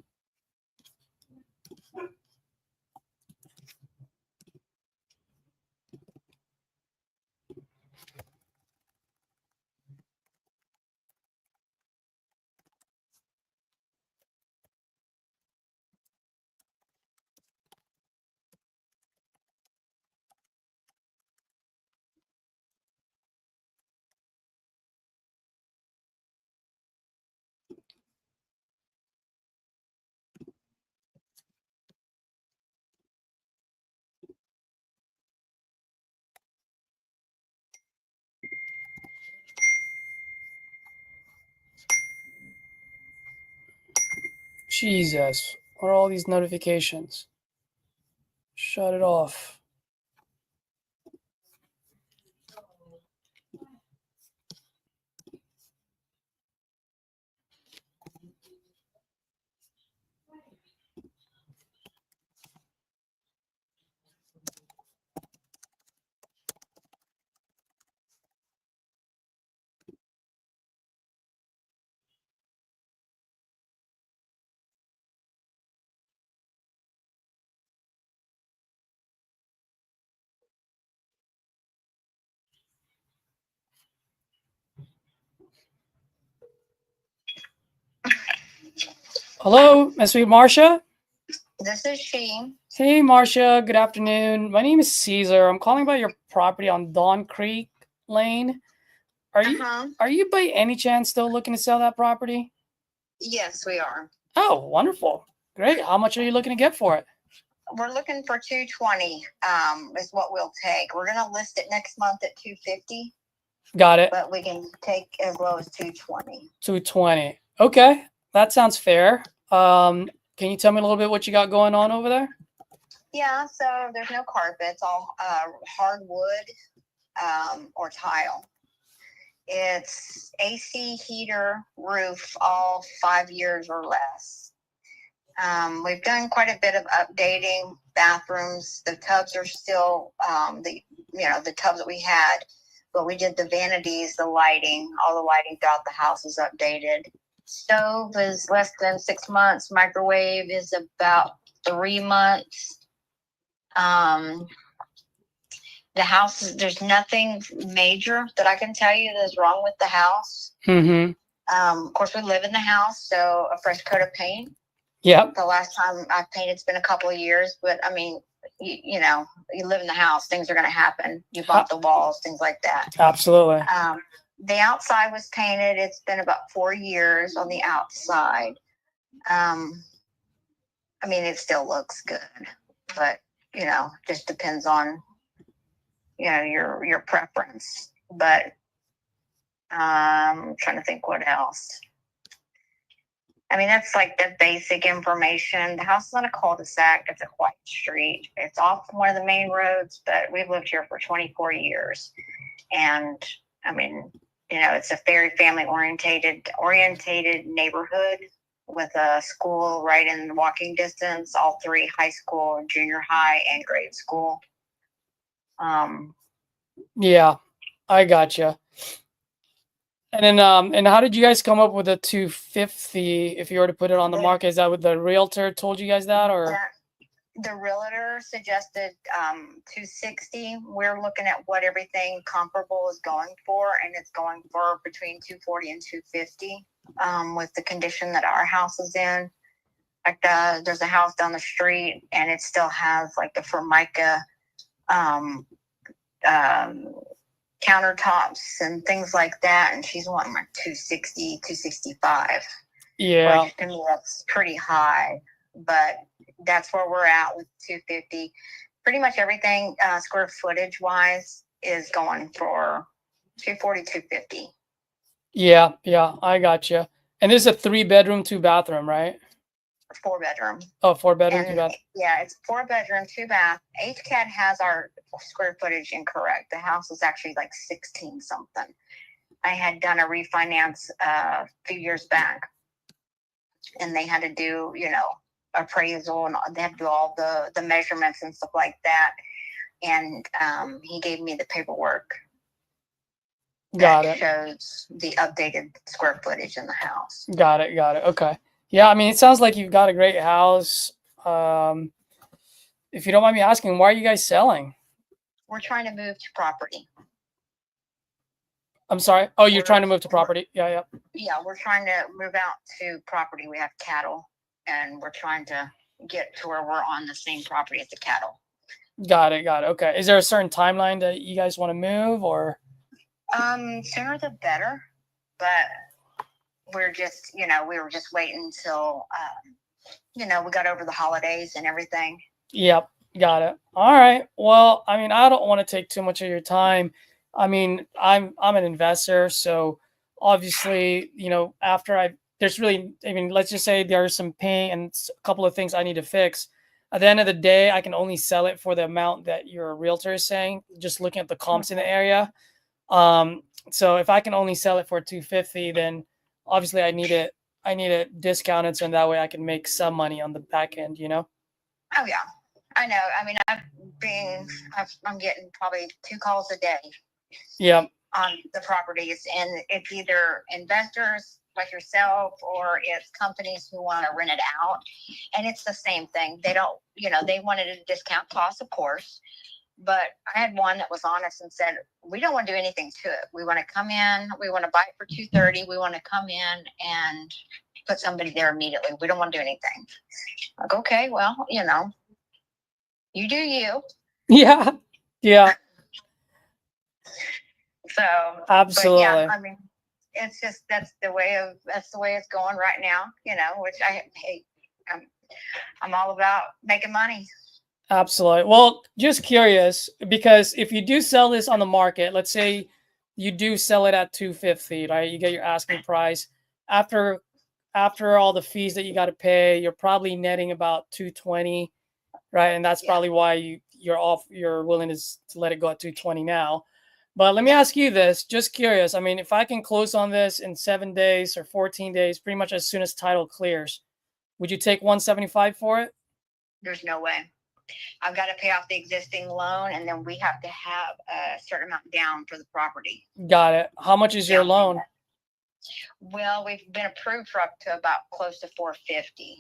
Jesus. What are all these notifications? Shut it off. Hello, Miss Sweet Marcia. This is she. Hey, Marcia. Good afternoon. My name is Caesar. I'm calling about your property on Dawn Creek Lane. Are you by any chance still looking to sell that property? Yes, we are. Oh, wonderful. Great. How much are you looking to get for it? We're looking for $220. Is what we'll take. We're gonna list it next month at $250, Got it. but we can take as low as $220. $220. Okay, that sounds fair. Can you tell me a little bit what you got going on over there? Yeah, so there's no carpets, all hardwood or tile. It's AC, heater, roof, all 5 years or less. We've done quite a bit of updating bathrooms. The tubs are still the tubs that we had, but we did the vanities, the lighting, all the lighting throughout the house is updated. Stove is less than 6 months. Microwave is about 3 months. The house, there's nothing major that I can tell you that's wrong with the house. Mm-hmm. Of course, we live in the house, so a fresh coat of paint. Yep. The last time I painted, it's been a couple of years, but I mean, you live in the house, things are going to happen. You bump the walls, things like that. Absolutely. The outside was painted. It's been about 4 years on the outside. I mean, it still looks good, but just depends on your preference. But I'm trying to think what else. I mean, that's like the basic information. The house is on a cul-de-sac. It's a quiet street. It's off one of the main roads, but we've lived here for 24 years. And I mean, it's a very family orientated neighborhood with a school right in walking distance, all 3 high school, junior high, and grade school. Yeah, I gotcha. And then, and how did you guys come up with the 250 if you were to put it on the market? Is that what the realtor told you guys that, or? The realtor suggested 260. We're looking at what everything comparable is going for, and it's going for between 240 and 250 with the condition that our house is in. Like there's a house down the street, and it still has like the Formica countertops and things like that, and she's wanting like 260, 265. Yeah. Which to me, that's pretty high, but that's where we're at with 250. Pretty much everything square footage wise is going for 240, 250. Yeah, I gotcha. And this is a 3-bedroom, 2-bathroom, right? 4-bedroom. Oh, 4-bedroom, 2-bath. Yeah, it's 4-bedroom, 2-bath. HCAD has our square footage incorrect. The house is actually like 16 something. I had done a refinance a few years back, and they had to do, appraisal, and they had to do all the measurements and stuff like that. And he gave me the paperwork that shows the updated square footage in the house. Got it. Okay. Yeah, I mean, it sounds like you've got a great house. If you don't mind me asking, why are you guys selling? We're trying to move to property. I'm sorry. Oh, you're trying to move to property? Yeah. Yeah, we're trying to move out to property. We have cattle, and we're trying to get to where we're on the same property as the cattle. Got it. Okay. Is there a certain timeline that you guys want to move, or? Sooner the better, but we're just, we were just waiting until, we got over the holidays and everything. Yep. Got it. All right. Well, I mean, I don't want to take too much of your time. I mean, I'm an investor, so obviously, let's just say there's some pain and a couple of things I need to fix. At the end of the day, I can only sell it for the amount that your realtor is saying, just looking at the comps in the area. So if I can only sell it for 250, then obviously I need it discounted, so that way I can make some money on the back end, Oh yeah, I know. I mean, I'm getting probably 2 calls a day. Yeah. On the properties, and it's either investors like yourself, or it's companies who want to rent it out, and it's the same thing. They don't, they wanted a discount cost, of course. But I had one that was honest and said, we don't want to do anything to it. We want to come in. We want to buy it for $230. We want to come in and put somebody there immediately. We don't want to do anything. Like, okay, well, you do you. Yeah. So absolutely. Yeah, I mean, it's just that's the way it's going right now. Which I hate. I'm all about making money. Absolutely. Well, just curious, because if you do sell this on the market, let's say you do sell it at 250, right? You get your asking price. After after all the fees that you got to pay, you're probably netting about 220, right? And that's Yeah. probably why you're willing to let it go at 220 now. But let me ask you this, just curious. I mean, if I can close on this in 7 days or 14 days, pretty much as soon as title clears, would you take 175 for it? There's no way. I've got to pay off the existing loan, and then we have to have a certain amount down for the property. Got it. How much is your Down loan? payment. Well, we've been approved for up to about close to 450.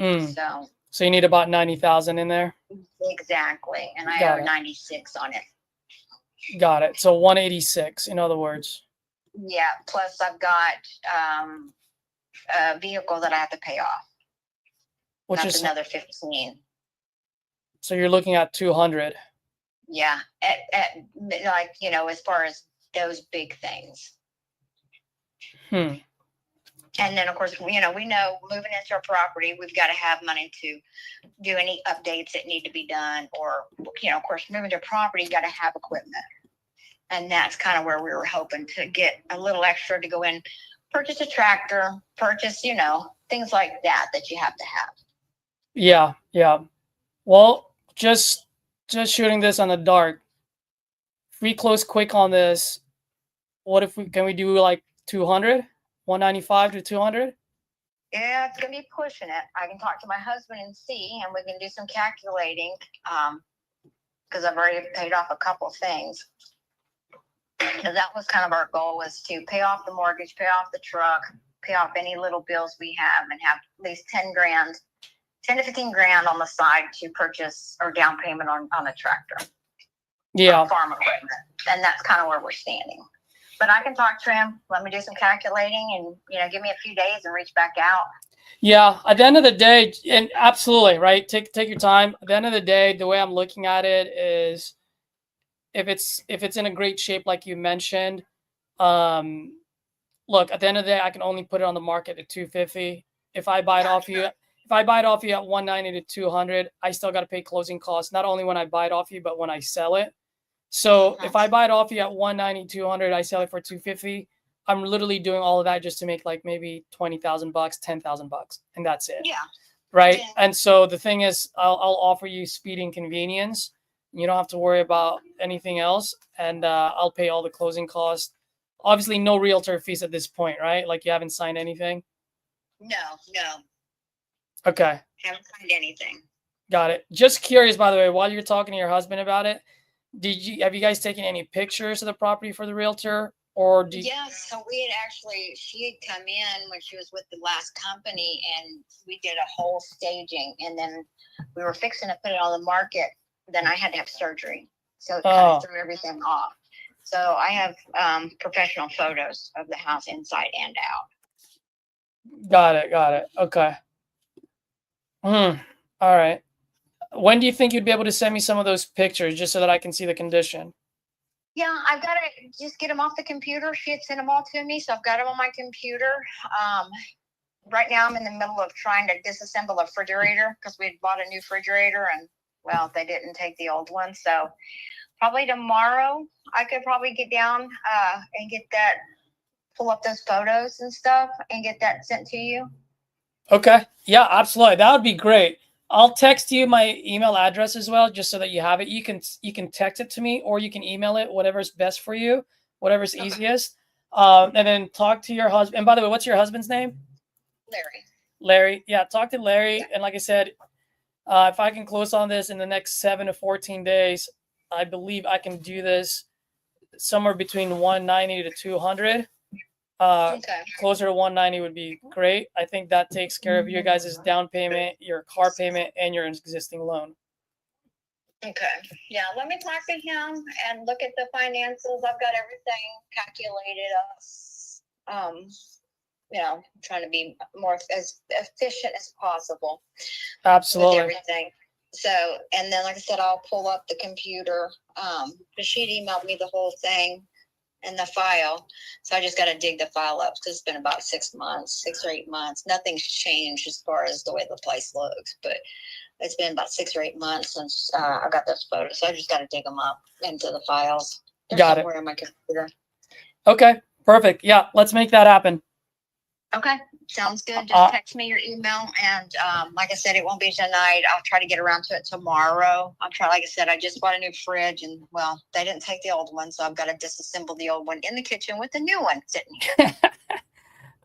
Mm. So So you need about 90,000 in there? exactly, and I Got owe it. 96 on it. Got it. So 186, in other words. Yeah. Plus, I've got a vehicle that I have to pay off. Which That's is, another 15. so you're looking at 200. Yeah. At like, you know, as far as those big things. Hmm. And then, of course, you know, we know moving into our property, we've got to have money to do any updates that need to be done. Or, you know, of course, moving to property, you got to have equipment. And that's kind of where we were hoping to get a little extra to go in, purchase a tractor, purchase, you know, things like that you have to have. Yeah, yeah. Well, just shooting this on the dark. If we close quick on this, what if can we do like 200? 195 to 200? Yeah, it's going to be pushing it. I can talk to my husband and see, and we can do some calculating because I've already paid off a couple of things. Because that was kind of our goal, was to pay off the mortgage, pay off the truck, pay off any little bills we have, and have at least 10 to 15 grand on the side to purchase or down payment on a tractor. Yeah. Farm equipment. And that's kind of where we're standing. But I can talk to him, let me do some calculating, and, you know, give me a few days and reach back out. Yeah, at the end of the day, and absolutely, right? Take your time. At the end of the day, the way I'm looking at it is, if it's in a great shape, like you mentioned, look, at the end of the day, I can only put it on the market at 250. If I buy it off you at 190 to 200, I still got to pay closing costs, not only when I buy it off you, but when I sell it. So if I buy it off you at 190, 200, I sell it for 250. I'm literally doing all of that just to make like maybe $20,000, $10,000, and that's it. Yeah. Right. Yeah. And so the thing is, I'll offer you speed and convenience. You don't have to worry about anything else, and I'll pay all the closing costs. Obviously, no realtor fees at this point, right? Like, you haven't signed anything. No. Okay. Haven't signed anything. Got it. Just curious, by the way, while you're talking to your husband about it, have you guys taken any pictures of the property for the realtor, or Yeah, so we had she had come in when she was with the last company, and we did a whole staging, and then we were fixing to put it on the market. Then I had to have surgery, so it kind of threw everything off. So I have professional photos of the house inside and out. Got it. Okay. All right. When do you think you'd be able to send me some of those pictures, just so that I can see the condition? Yeah, I've got to just get them off the computer. She had sent them all to me, so I've got them on my computer. Right now I'm in the middle of trying to disassemble a refrigerator, because we had bought a new refrigerator, and, well, they didn't take the old one. So probably tomorrow I could probably get down and pull up those photos and stuff and get that sent to you. Okay. Yeah, absolutely. That would be great. I'll text you my email address as well, just so that you have it. You can text it to me, or you can email it, whatever's best for you, whatever's easiest. And then talk to your husband. And by the way, what's your husband's name? Larry. Yeah, talk to Larry. Yeah. And like I said, if I can close on this in the next 7 to 14 days, I believe I can do this somewhere between 190 to 200. Closer to 190 would be great. I think that takes care of your guys' down payment, your car payment, and your existing loan. Okay. Yeah, let me talk to him and look at the financials. I've got everything calculated up. Trying to be more as efficient as possible. Absolutely. With everything. So, and then, like I said, I'll pull up the computer. But she'd emailed me the whole thing and the file. So I just got to dig the file up, because it's been about 6 or 8 months. Nothing's changed as far as the way the place looks, but it's been about 6 or 8 months since I got those photos. So I just got to dig them up into the files. They're somewhere on my computer. Okay, perfect. Yeah, let's make that happen. Okay, sounds good. Just text me your email, and like I said, it won't be tonight. I'll try to get around to it tomorrow. Like I said, I just bought a new fridge, and well, they didn't take the old one, so I've got to disassemble the old one in the kitchen with the new one sitting here.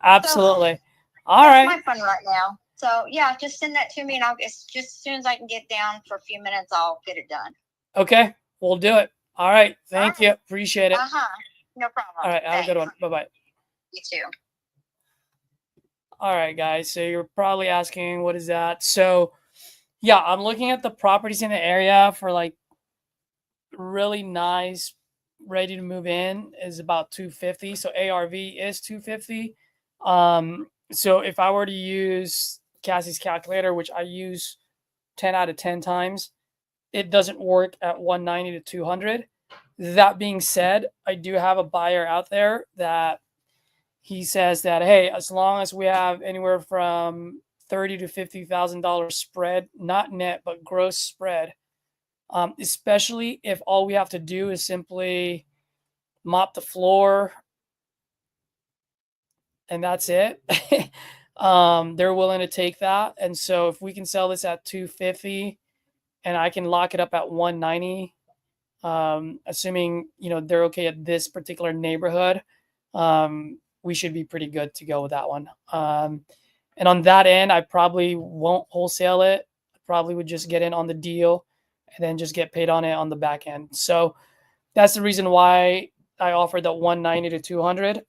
Absolutely. So, all that's right. my fun right now. So yeah, just send that to me, and just as soon as I can get down for a few minutes, I'll get it done. Okay, we'll do it. All right. Thank you. Appreciate it. No problem. All right. Have a good one. Bye-bye. You too. All right, guys. So you're probably asking, what is that? So yeah, I'm looking at the properties in the area for like really nice, ready to move in is about 250. So ARV is 250. So if I were to use Cassie's calculator, which I use 10 out of 10 times, it doesn't work at 190 to 200. That being said, I do have a buyer out there that he says that, hey, as long as we have anywhere from $30,000 to $50,000 spread, not net, but gross spread, especially if all we have to do is simply mop the floor and that's it. They're willing to take that. And so if we can sell this at 250 and I can lock it up at 190, assuming they're okay at this particular neighborhood, we should be pretty good to go with that one. And on that end, I probably won't wholesale it. I probably would just get in on the deal and then just get paid on it on the back end. So that's the reason why I offered that 190 to 200.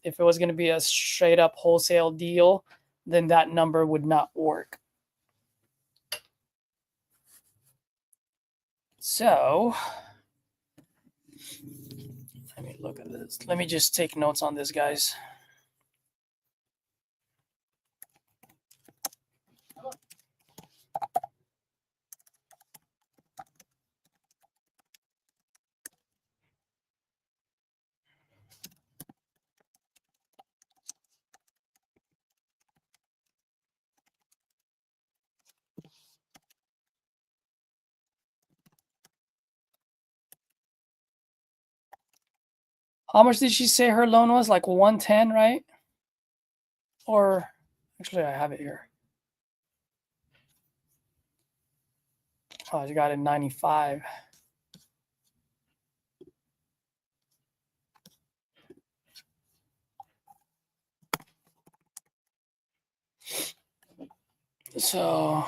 If it was going to be a straight up wholesale deal, then that number would not work. So let me look at this. Let me just take notes on this, guys. How much did she say her loan was? Like 110, right? Or actually, I have it here. Oh, I got it 95. So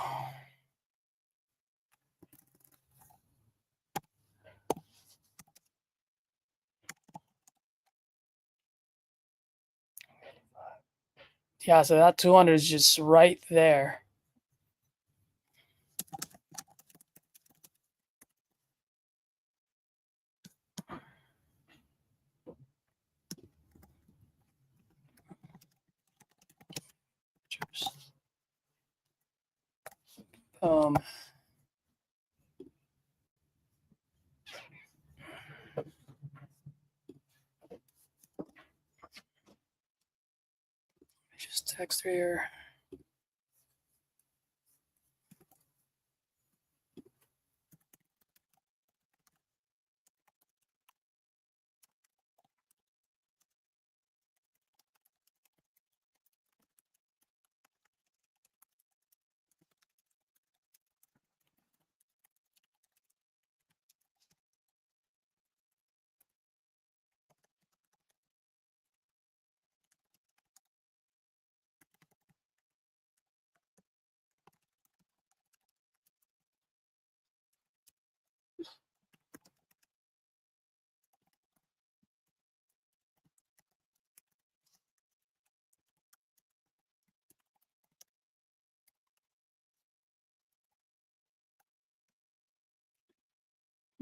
yeah, so that 200 is just right there. Um, just text her here.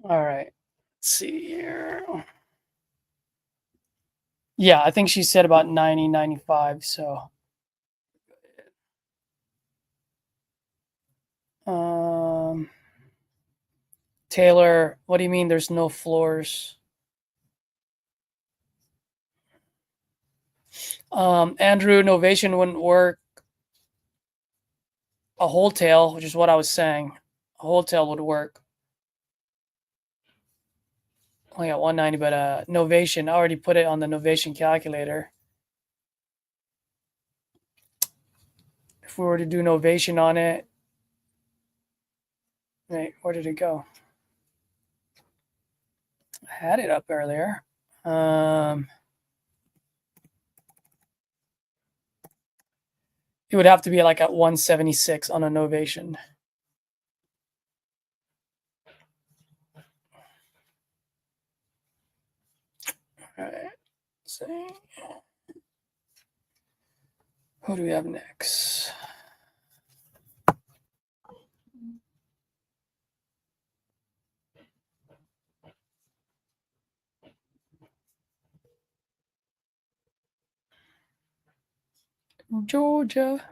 All right. Let's see here. Yeah, I think she said about 90, 95. So, Taylor, what do you mean there's no floors? Andrew, Novation wouldn't work. A wholesale, which is what I was saying. A wholesale would work. Only got 190, but Novation, I already put it on the Novation calculator. if we were to do novation on it. Wait, where did it go? I had it up earlier. It would have to be like at 176 on a novation. All right. Let's see. Who do we have next? Georgia.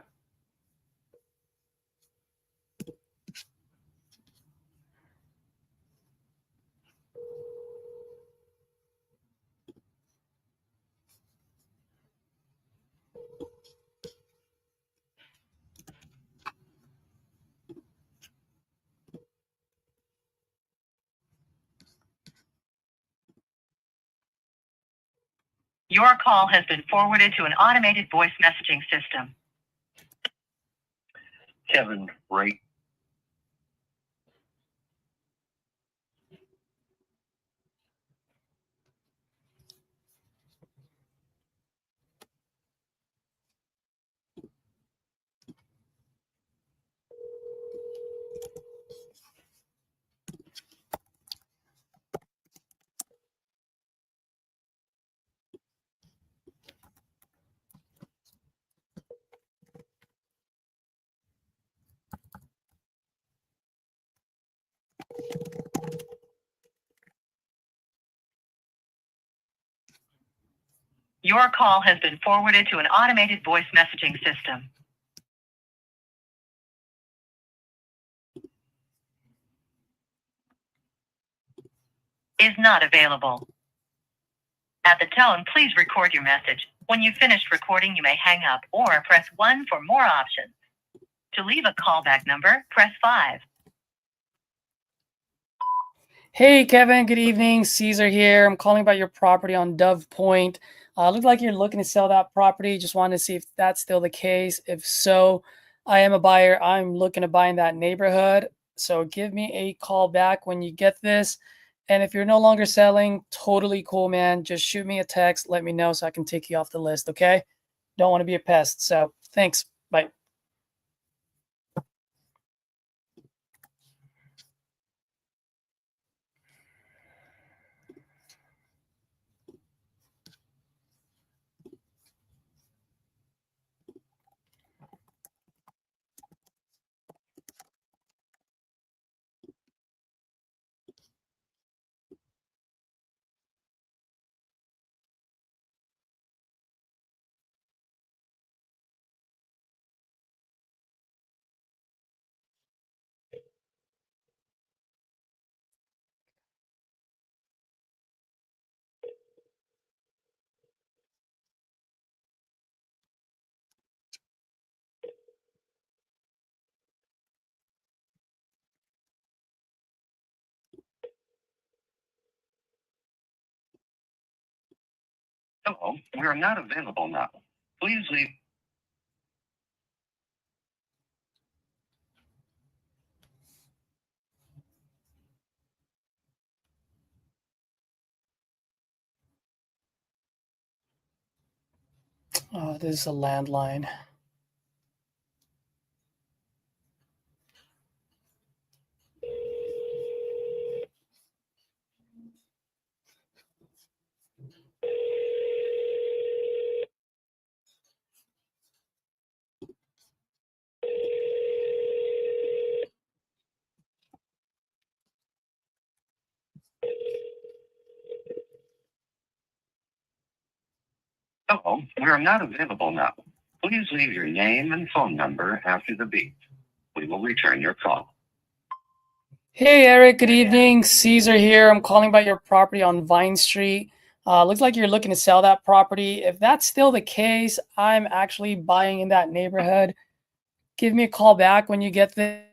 Your call has been forwarded to an automated voice messaging system. Kevin, right? Your call has been forwarded to an automated voice messaging system. Is not available. At the tone, please record your message. When you've finished recording, you may hang up or press 1 for more options. To leave a callback number, press 5. Hey, Kevin. Good evening. Caesar here. I'm calling about your property on Dove Point. Looked like you're looking to sell that property. Just wanted to see if that's still the case. If so, I am a buyer. I'm looking to buy in that neighborhood. So give me a call back when you get this. And if you're no longer selling, totally cool, man. Just shoot me a text. Let me know so I can take you off the list, okay? Don't want to be a pest. So thanks. Bye. Hello, we are not available now. Please leave. Oh, this is a landline. Hello, we are not available now. Please leave your name and phone number after the beep. We will return your call. Hey, Eric. Good evening. Caesar here. I'm calling about your property on Vine Street. Looks like you're looking to sell that property. If that's still the case, I'm actually buying in that neighborhood. Give me a call back when you get this.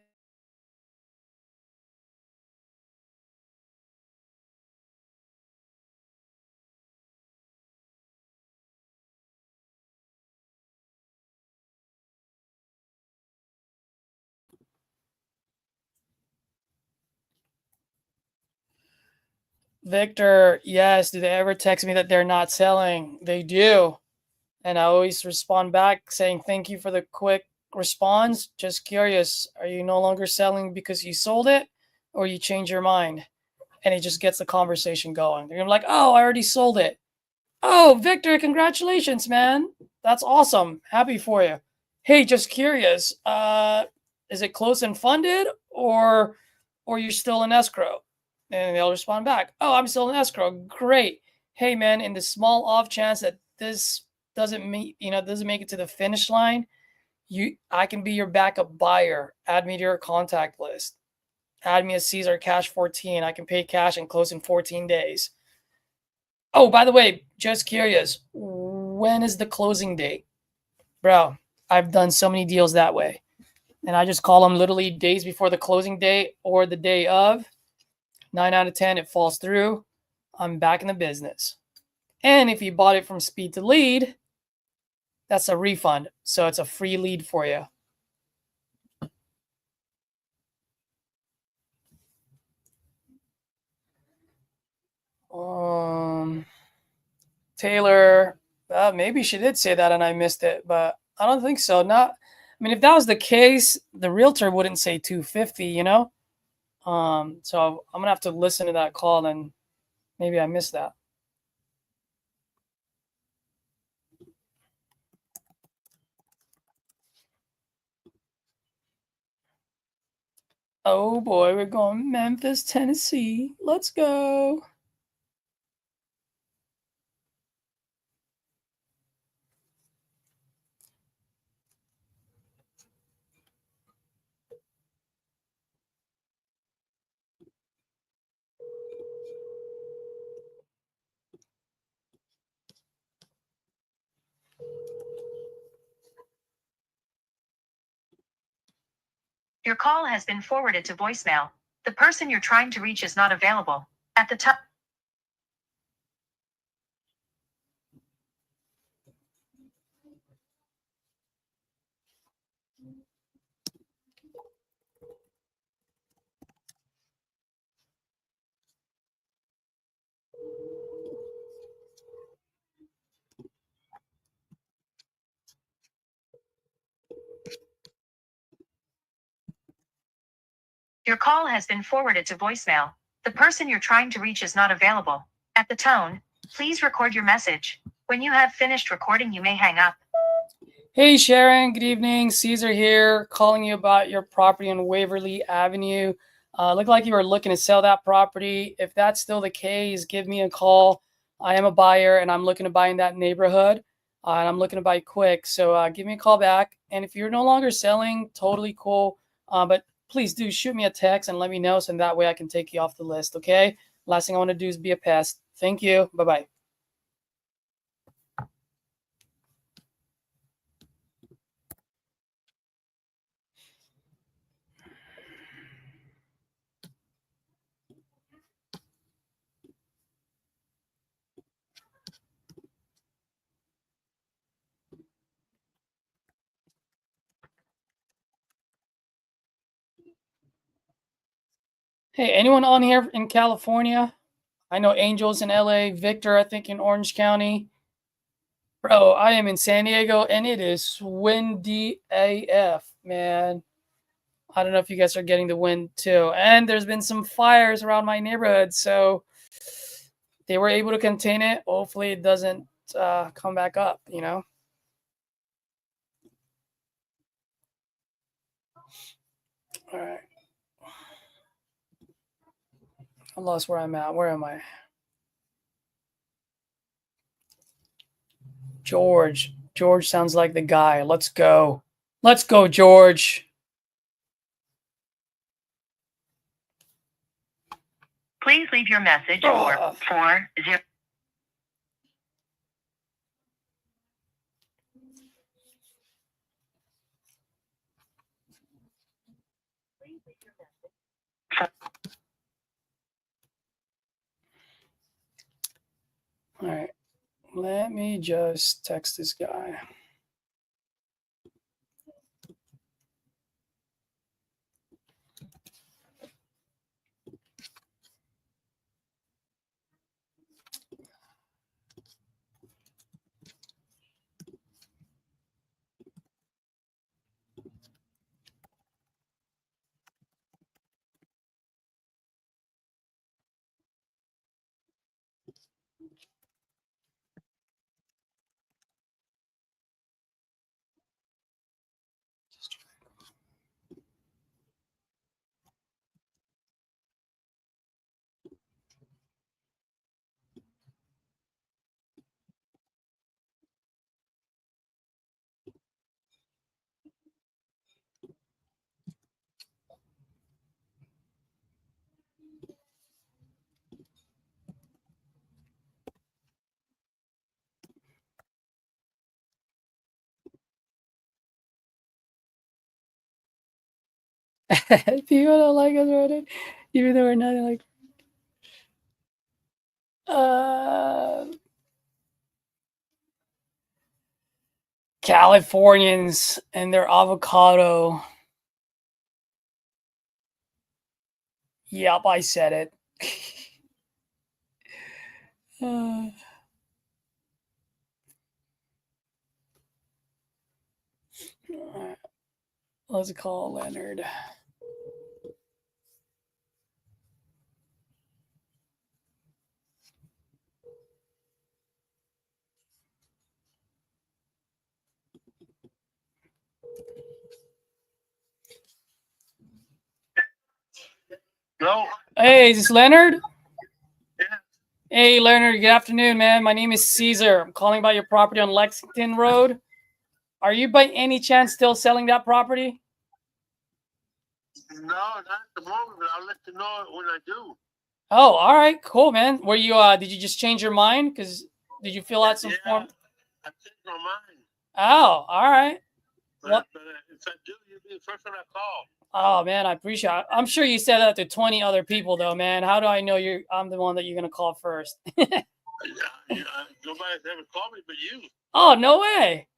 Victor, yes. Do they ever text me that they're not selling? They do. And I always respond back saying, thank you for the quick response. Just curious, are you no longer selling because you sold it or you change your mind? And it just gets the conversation going. They're like, oh, I already sold it. Oh, Victor, congratulations, man. That's awesome. Happy for you. Hey, just curious, is it close and funded or you're still in escrow? And they'll respond back, oh, I'm still in escrow. Great. Hey, man, in the small off chance that this doesn't make it to the finish line, I can be your backup buyer. Add me to your contact list. Add me a Caesar Cash 14. I can pay cash and close in 14 days. Oh, by the way, just curious, when is the closing date? Bro, I've done so many deals that way. And I just call them literally days before the closing date or the day of. 9 out of 10, it falls through. I'm back in the business. And if you bought it from Speed to Lead, that's a refund. So it's a free lead for you. Taylor, maybe she did say that and I missed it, but I don't think so. If that was the case, the realtor wouldn't say 250, you know? So I'm gonna have to listen to that call and maybe I missed that. Oh boy, we're going Memphis, Tennessee. Let's go. Your call has been forwarded to voicemail. The person you're trying to reach is not available. At the time. Your call has been forwarded to voicemail. The person you're trying to reach is not available. At the tone, please record your message. When you have finished recording, you may hang up. Hey Sharon, good evening. Caesar here, calling you about your property on Waverly Avenue. Looked like you were looking to sell that property. If that's still the case, give me a call. I am a buyer and I'm looking to buy in that neighborhood. And I'm looking to buy quick. So give me a call back. And if you're no longer selling, totally cool. But please do shoot me a text and let me know so that way I can take you off the list, okay? Last thing I want to do is be a pest. Thank you. Bye-bye. Hey, anyone on here in California? I know Angel's in LA, Victor, I think in Orange County. Bro, I am in San Diego and it is windy AF, man. I don't know if you guys are getting the wind too. And there's been some fires around my neighborhood, so they were able to contain it. Hopefully it doesn't come back up, you know? All right. I lost where I'm at. Where am I? George. George sounds like the guy. Let's go. Let's go, George. Please leave your message for 40. All right. Let me just text this guy. People don't like us right, even though we're nothing like. Californians and their avocado. Yep, I said it. Let's call Leonard. No. Hey, is this Leonard? Yeah. Hey, Leonard. Good afternoon, man. My name is Caesar. I'm calling about your property on Lexington Road. Are you by any chance still selling that property? No, not at the moment, but I'll let you know when I do. Oh, all right, cool, man. Were you did you just change your mind? Because did you fill out some form? I changed my mind. Oh, all right. What? But if I do, you'll be the first one I call. Oh man, I appreciate it. I'm sure you said that to 20 other people though, man. How do I know I'm the one that you're gonna call first? Nobody's ever called me but you. Oh, no way.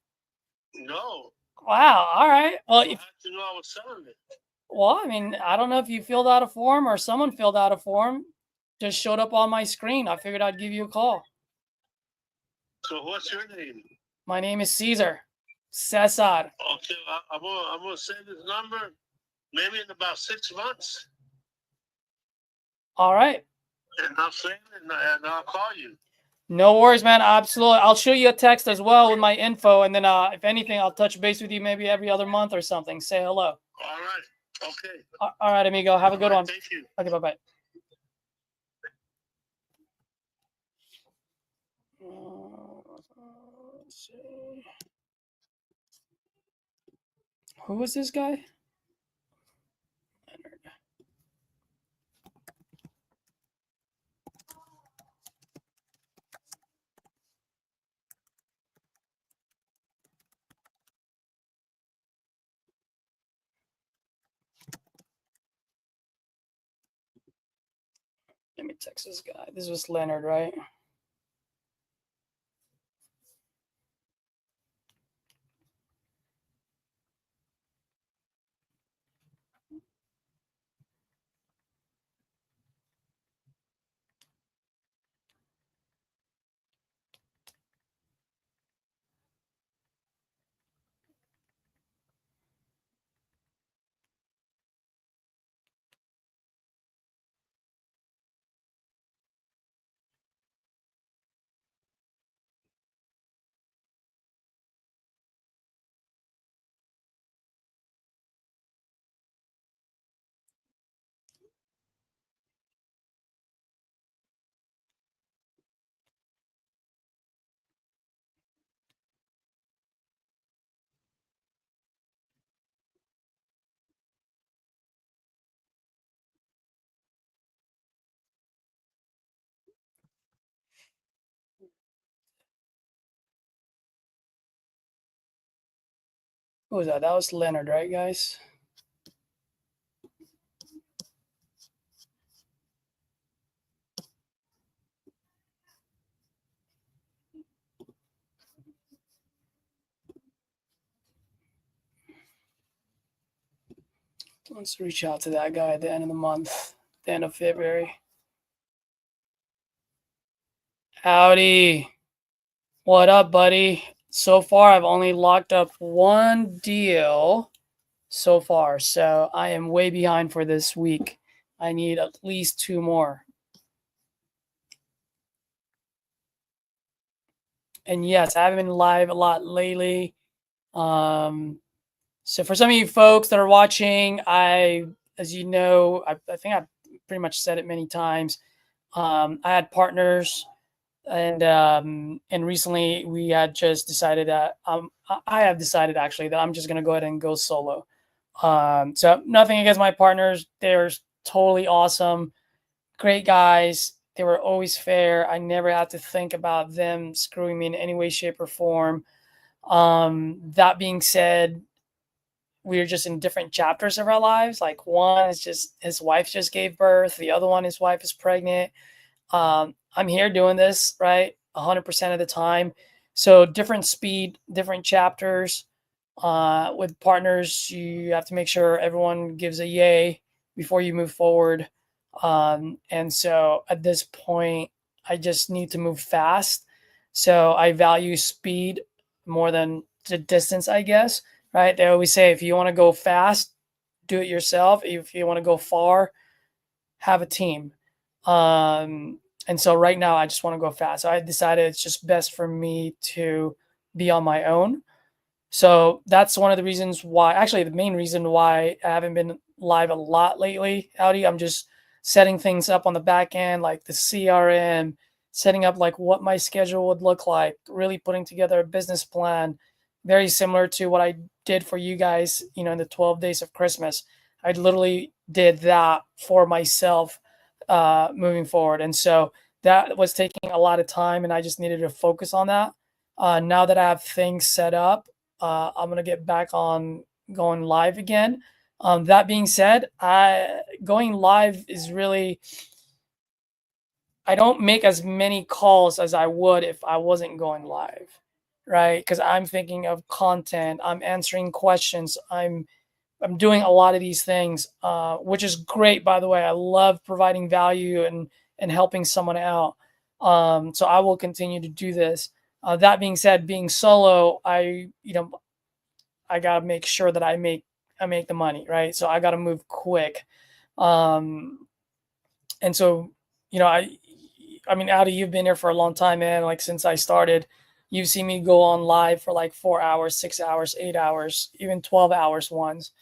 No. Wow. All right. Well, How did you know I was selling it? Well, I mean, I don't know if you filled out a form or someone filled out a form. Just showed up on my screen. I figured I'd give you a call. So what's your name? My name is Caesar. Cesar. Okay, I'm gonna send this number maybe in about 6 months. All right. And I'll send it and I'll call you. No worries, man. Absolutely. I'll shoot you a text as well with my info. And then if anything, I'll touch base with you maybe every other month or something. Say hello. All right. Okay. All right, amigo. Have a good one. Thank you. Okay, bye-bye. Let's see. Who was this guy? Leonard. Let me text this guy. This was Leonard, right? Who was that? That was Leonard, right, guys? Let's reach out to that guy at the end of the month, the end of February. Howdy. What up, buddy? So far, I've only locked up one deal so far, so I am way behind for this week. I need at least 2 more. And yes, I haven't been live a lot lately. So for some of you folks that are watching, as you know, I think I pretty much said it many times. I had partners, and recently we had just decided that I have decided actually that I'm just gonna go ahead and go solo. So nothing against my partners; they're totally awesome, great guys. They were always fair. I never had to think about them screwing me in any way, shape, or form. That being said, we're just in different chapters of our lives. Like one is just his wife just gave birth. The other one, his wife is pregnant. I'm here doing this, right, 100% of the time. So different speed, different chapters. With partners, you have to make sure everyone gives a yay before you move forward. And so at this point, I just need to move fast. So I value speed more than the distance, I guess, right? They always say if you want to go fast, do it yourself. If you want to go far, have a team. And so right now I just want to go fast. So I decided it's just best for me to be on my own. So that's one of the reasons why, actually the main reason why I haven't been live a lot lately, Audi. I'm just setting things up on the back end, like the CRM, setting up like what my schedule would look like, really putting together a business plan, very similar to what I did for you guys, in the 12 days of Christmas. I literally did that for myself moving forward. And so that was taking a lot of time and I just needed to focus on that. Now that I have things set up, I'm going to get back on going live again. That being said, going live is really, I don't make as many calls as I would if I wasn't going live, right? Because I'm thinking of content, I'm answering questions, I'm doing a lot of these things, which is great, by the way. I love providing value and helping someone out. So I will continue to do this. That being said, being solo, I got to make sure that I make the money, right? So I got to move quick. And so, I mean, Audi, you've been here for a long time, man. Like since I started, you've seen me go on live for like 4 hours, 6 hours, 8 hours, even 12 hours once.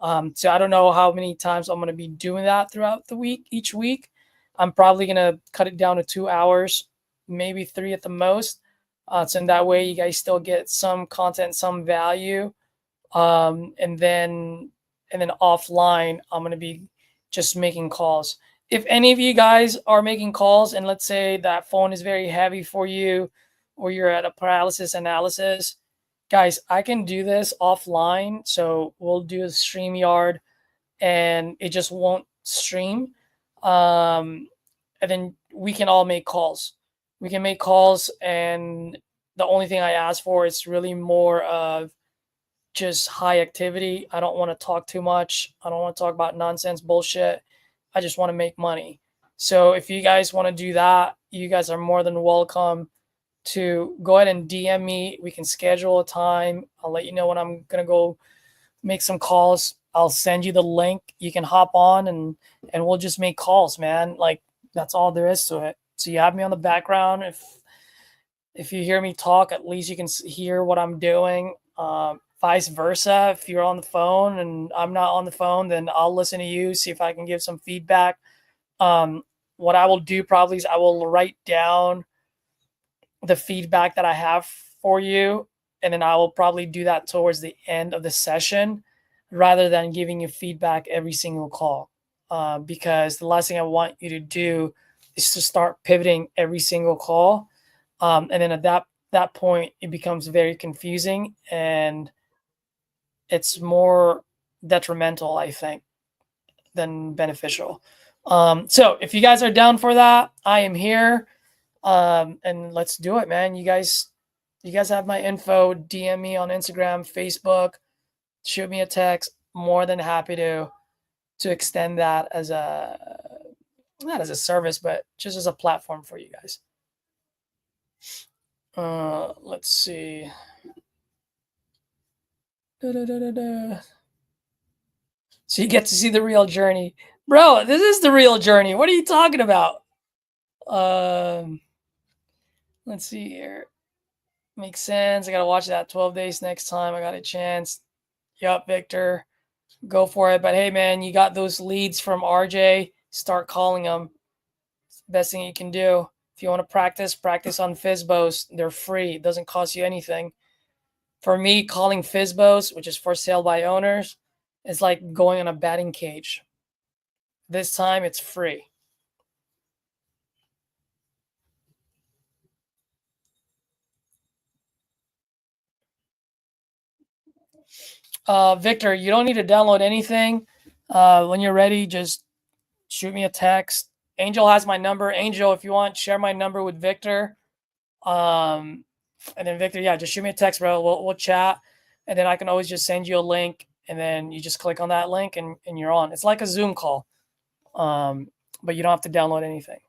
So I don't know how many times I'm going to be doing that throughout the week, each week. I'm probably going to cut it down to 2 hours, maybe 3 at the most. So in that way, you guys still get some content, some value. And then offline, I'm going to be just making calls. If any of you guys are making calls and let's say that phone is very heavy for you or you're at a paralysis analysis, guys, I can do this offline. So we'll do a StreamYard and it just won't stream. And then we can all make calls. We can make calls. And the only thing I ask for is really more of just high activity. I don't want to talk too much. I don't want to talk about nonsense bullshit. I just want to make money. So if you guys want to do that, you guys are more than welcome to go ahead and DM me. We can schedule a time. I'll let you know when I'm going to go make some calls. I'll send you the link. You can hop on and we'll just make calls, man. Like that's all there is to it. So you have me on the background. If you hear me talk, at least you can hear what I'm doing. Vice versa. If you're on the phone and I'm not on the phone, then I'll listen to you, see if I can give some feedback. What I will do probably is I will write down the feedback that I have for you. And then I will probably do that towards the end of the session rather than giving you feedback every single call. Because the last thing I want you to do is to start pivoting every single call. And then at that point, it becomes very confusing and it's more detrimental, I think, than beneficial. So if you guys are down for that, I am here. And let's do it, man. You guys have my info. DM me on Instagram, Facebook, shoot me a text. More than happy to extend that as not as a service, but just as a platform for you guys. Let's see. So you get to see the real journey. Bro, this is the real journey. What are you talking about? Let's see here. Makes sense. I got to watch that 12 days next time. I got a chance. Yup, Victor. Go for it. But hey, man, you got those leads from RJ. Start calling them. It's the best thing you can do. If you want to practice on FISBOs. They're free. It doesn't cost you anything. For me, calling FISBOs, which is for sale by owners, is like going on a batting cage. This time it's free. Victor, you don't need to download anything. When you're ready, just shoot me a text. Angel has my number. Angel, if you want, share my number with Victor. And then Victor, yeah, just shoot me a text, bro. We'll chat, and then I can always just send you a link, and then you just click on that link, and you're on. It's like a Zoom call, but you don't have to download anything.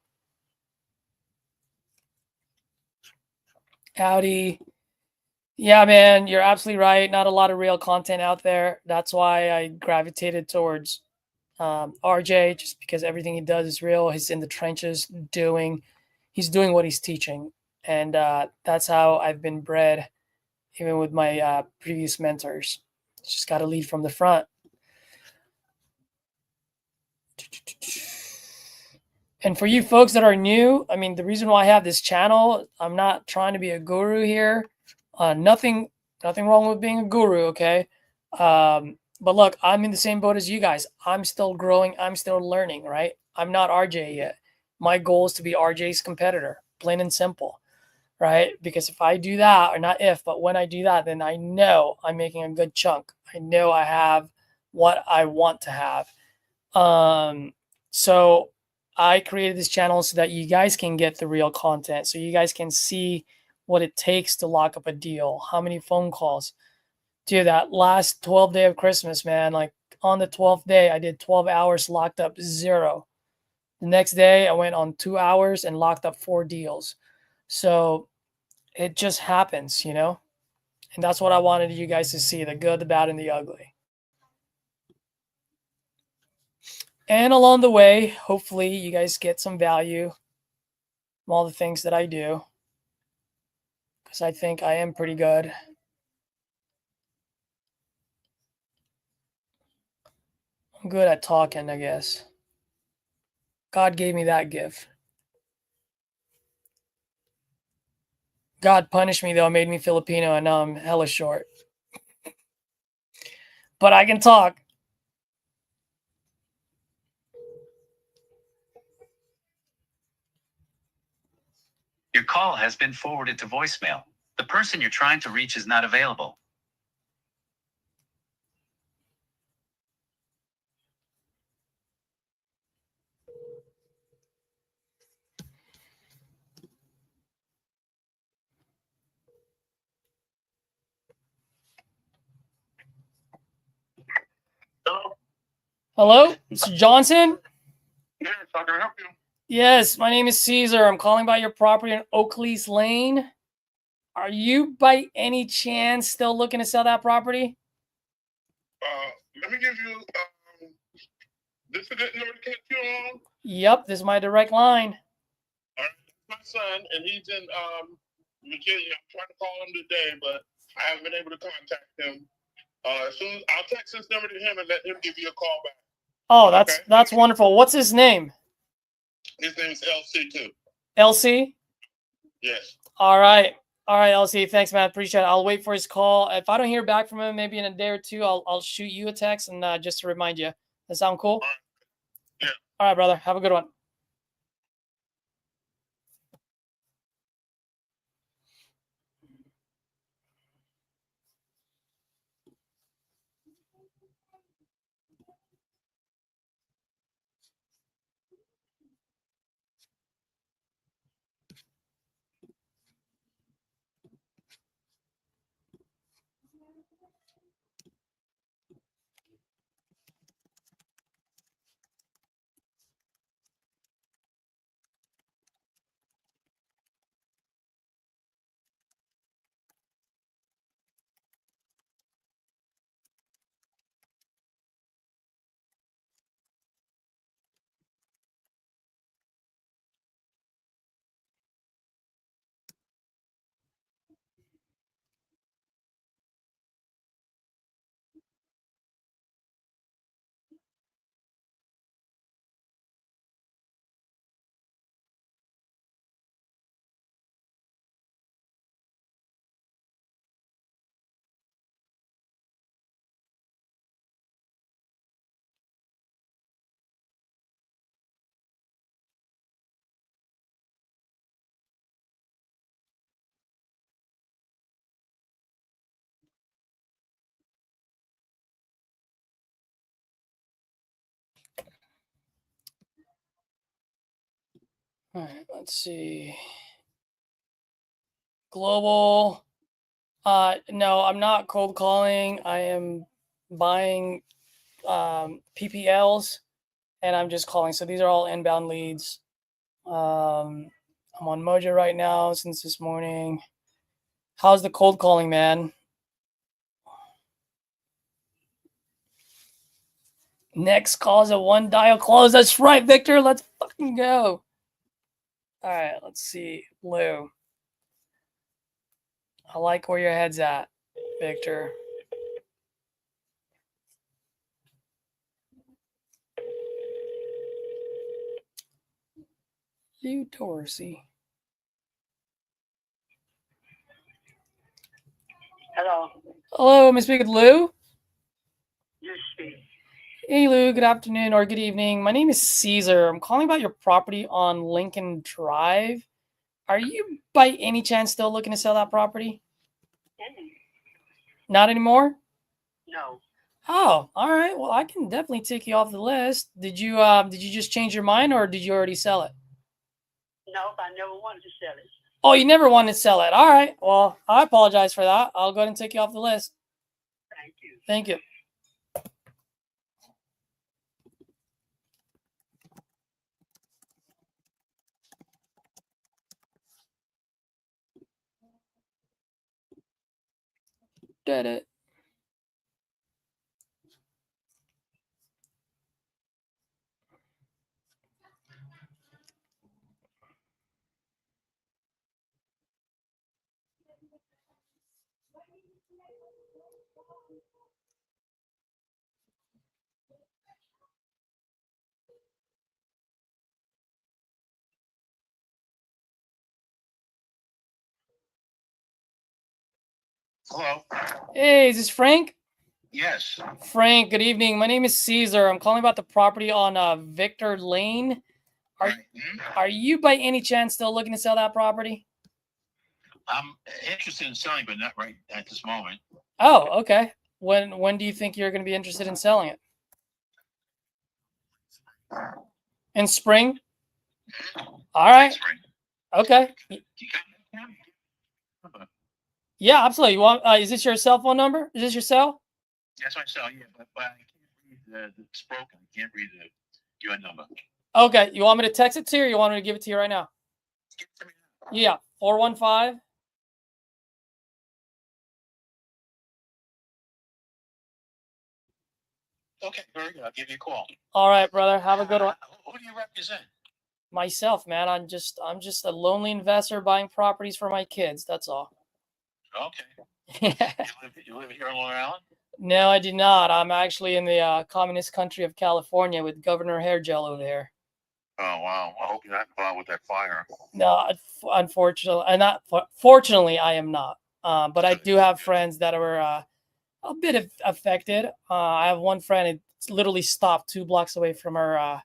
Howdy. Yeah, man, you're absolutely right. Not a lot of real content out there. That's why I gravitated towards RJ, just because everything he does is real. He's in the trenches he's doing what he's teaching. And that's how I've been bred, even with my previous mentors. Just got to lead from the front. And for you folks that are new, I mean, the reason why I have this channel, I'm not trying to be a guru here. Nothing wrong with being a guru, okay? But look, I'm in the same boat as you guys. I'm still growing. I'm still learning, right? I'm not RJ yet. My goal is to be RJ's competitor, plain and simple, right? Because if I do that, or not if, but when I do that, then I know I'm making a good chunk. I know I have what I want to have. So I created this channel so that you guys can get the real content, so you guys can see what it takes to lock up a deal, how many phone calls. Dude, that last 12th day of Christmas, man, like on the 12th day, I did 12 hours, locked up 0. The next day, I went on 2 hours and locked up 4 deals. So it just happens, you know? And that's what I wanted you guys to see, the good, the bad, and the ugly. And along the way, hopefully you guys get some value from all the things that I do, because I think I am pretty good. I'm good at talking, I guess. God gave me that gift. God punished me, though, made me Filipino, and now I'm hella short. But I can talk. Your call has been forwarded to voicemail. The person you're trying to reach is not available. Hello? Hello, Mr. Johnson? Yes, how can I help you? Yes, my name is Caesar. I'm calling about your property in Oakleys Lane. Are you by any chance still looking to sell that property? Let me give you, this is the number to catch you on. Yep, this is my direct line. All right, my son, and he's in Virginia. I'm trying to call him today, but I haven't been able to contact him. As soon as I'll text this number to him and let him give you a call back. Oh, Okay. that's wonderful. What's his name? His name is LC too. LC? Yes. All right, LC. Thanks, man. Appreciate it. I'll wait for his call. If I don't hear back from him, maybe in a day or two, I'll shoot you a text and just to remind you. That sound cool? All right. Yeah. All right, brother. Have a good one. All right, let's see. Global. No, I'm not cold calling. I am buying PPLs, and I'm just calling. So these are all inbound leads. I'm on Mojo right now since this morning. How's the cold calling, man? Next call is a one dial close. That's right, Victor. Let's fucking go. All right, let's see. Lou. I like where your head's at, Victor. Lou Dorsey. Hello. Hello, Miss Big Lou. You speak. Hey, Lou. Good afternoon or good evening. My name is Caesar. I'm calling about your property on Lincoln Drive. Are you by any chance still looking to sell that property? Not anymore? No. Oh, all right. Well, I can definitely take you off the list. Did you just change your mind, or did you already sell it? No, I never wanted to sell it. Oh, you never wanted to sell it. All right. Well, I apologize for that. I'll go ahead and take you off the list. Thank you. Thank you. Did it. Hello. Hey, is this Frank? Yes. Frank, good evening. My name is Caesar. I'm calling about the property on Victor Lane. Are you by any chance still looking to sell that property? I'm interested in selling, but not right at this moment. Oh, okay. When do you think you're going to be interested in selling it? In spring? All right. Okay. Yeah, absolutely. You want? Is this your cell phone number? Is this your cell? That's my cell, yeah, but I can't read it's broken. I can't read your number. Okay. You want me to text it to you, or you want me to give it to you right now? Give it to me now. Yeah. 415. Okay, very good. I'll give you a call. All right, brother. Have a good one. Who do you represent? Myself, man. I'm just a lonely investor buying properties for my kids. That's all. Okay. You live here in Long Island? No, I do not. I'm actually in the communist country of California with Governor Hairgel over there. Oh wow! I hope you're not involved with that fire. No, fortunately, I am not. But I do have friends that are a bit affected. I have one friend that literally stopped 2 blocks away from her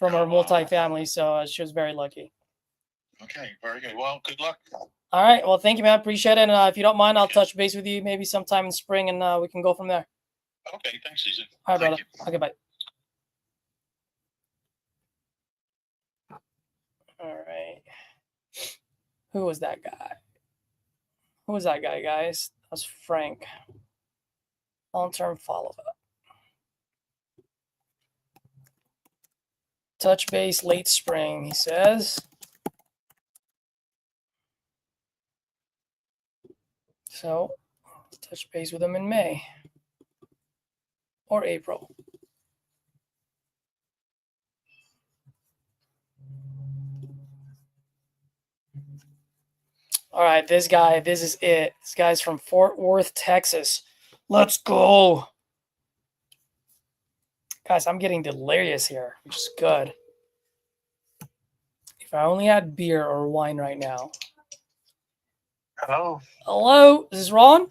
multifamily, so she was very lucky. Okay, very good. Well, good luck. All right. Well, thank you, man. Appreciate it. And if you don't mind, I'll touch base with you maybe sometime in spring, and we can go from there. Okay, thanks, Caesar. All right, brother. Okay, bye. All right. Who was that guy? Who was that guy, guys? That was Frank. Long-term follow-up. Touch base late spring, he says. So, touch base with him in May or April. All right, this is it. This guy's from Fort Worth, Texas. Let's go. Guys, I'm getting delirious here, which is good. If I only had beer or wine right now. Hello. Hello, is this Ron?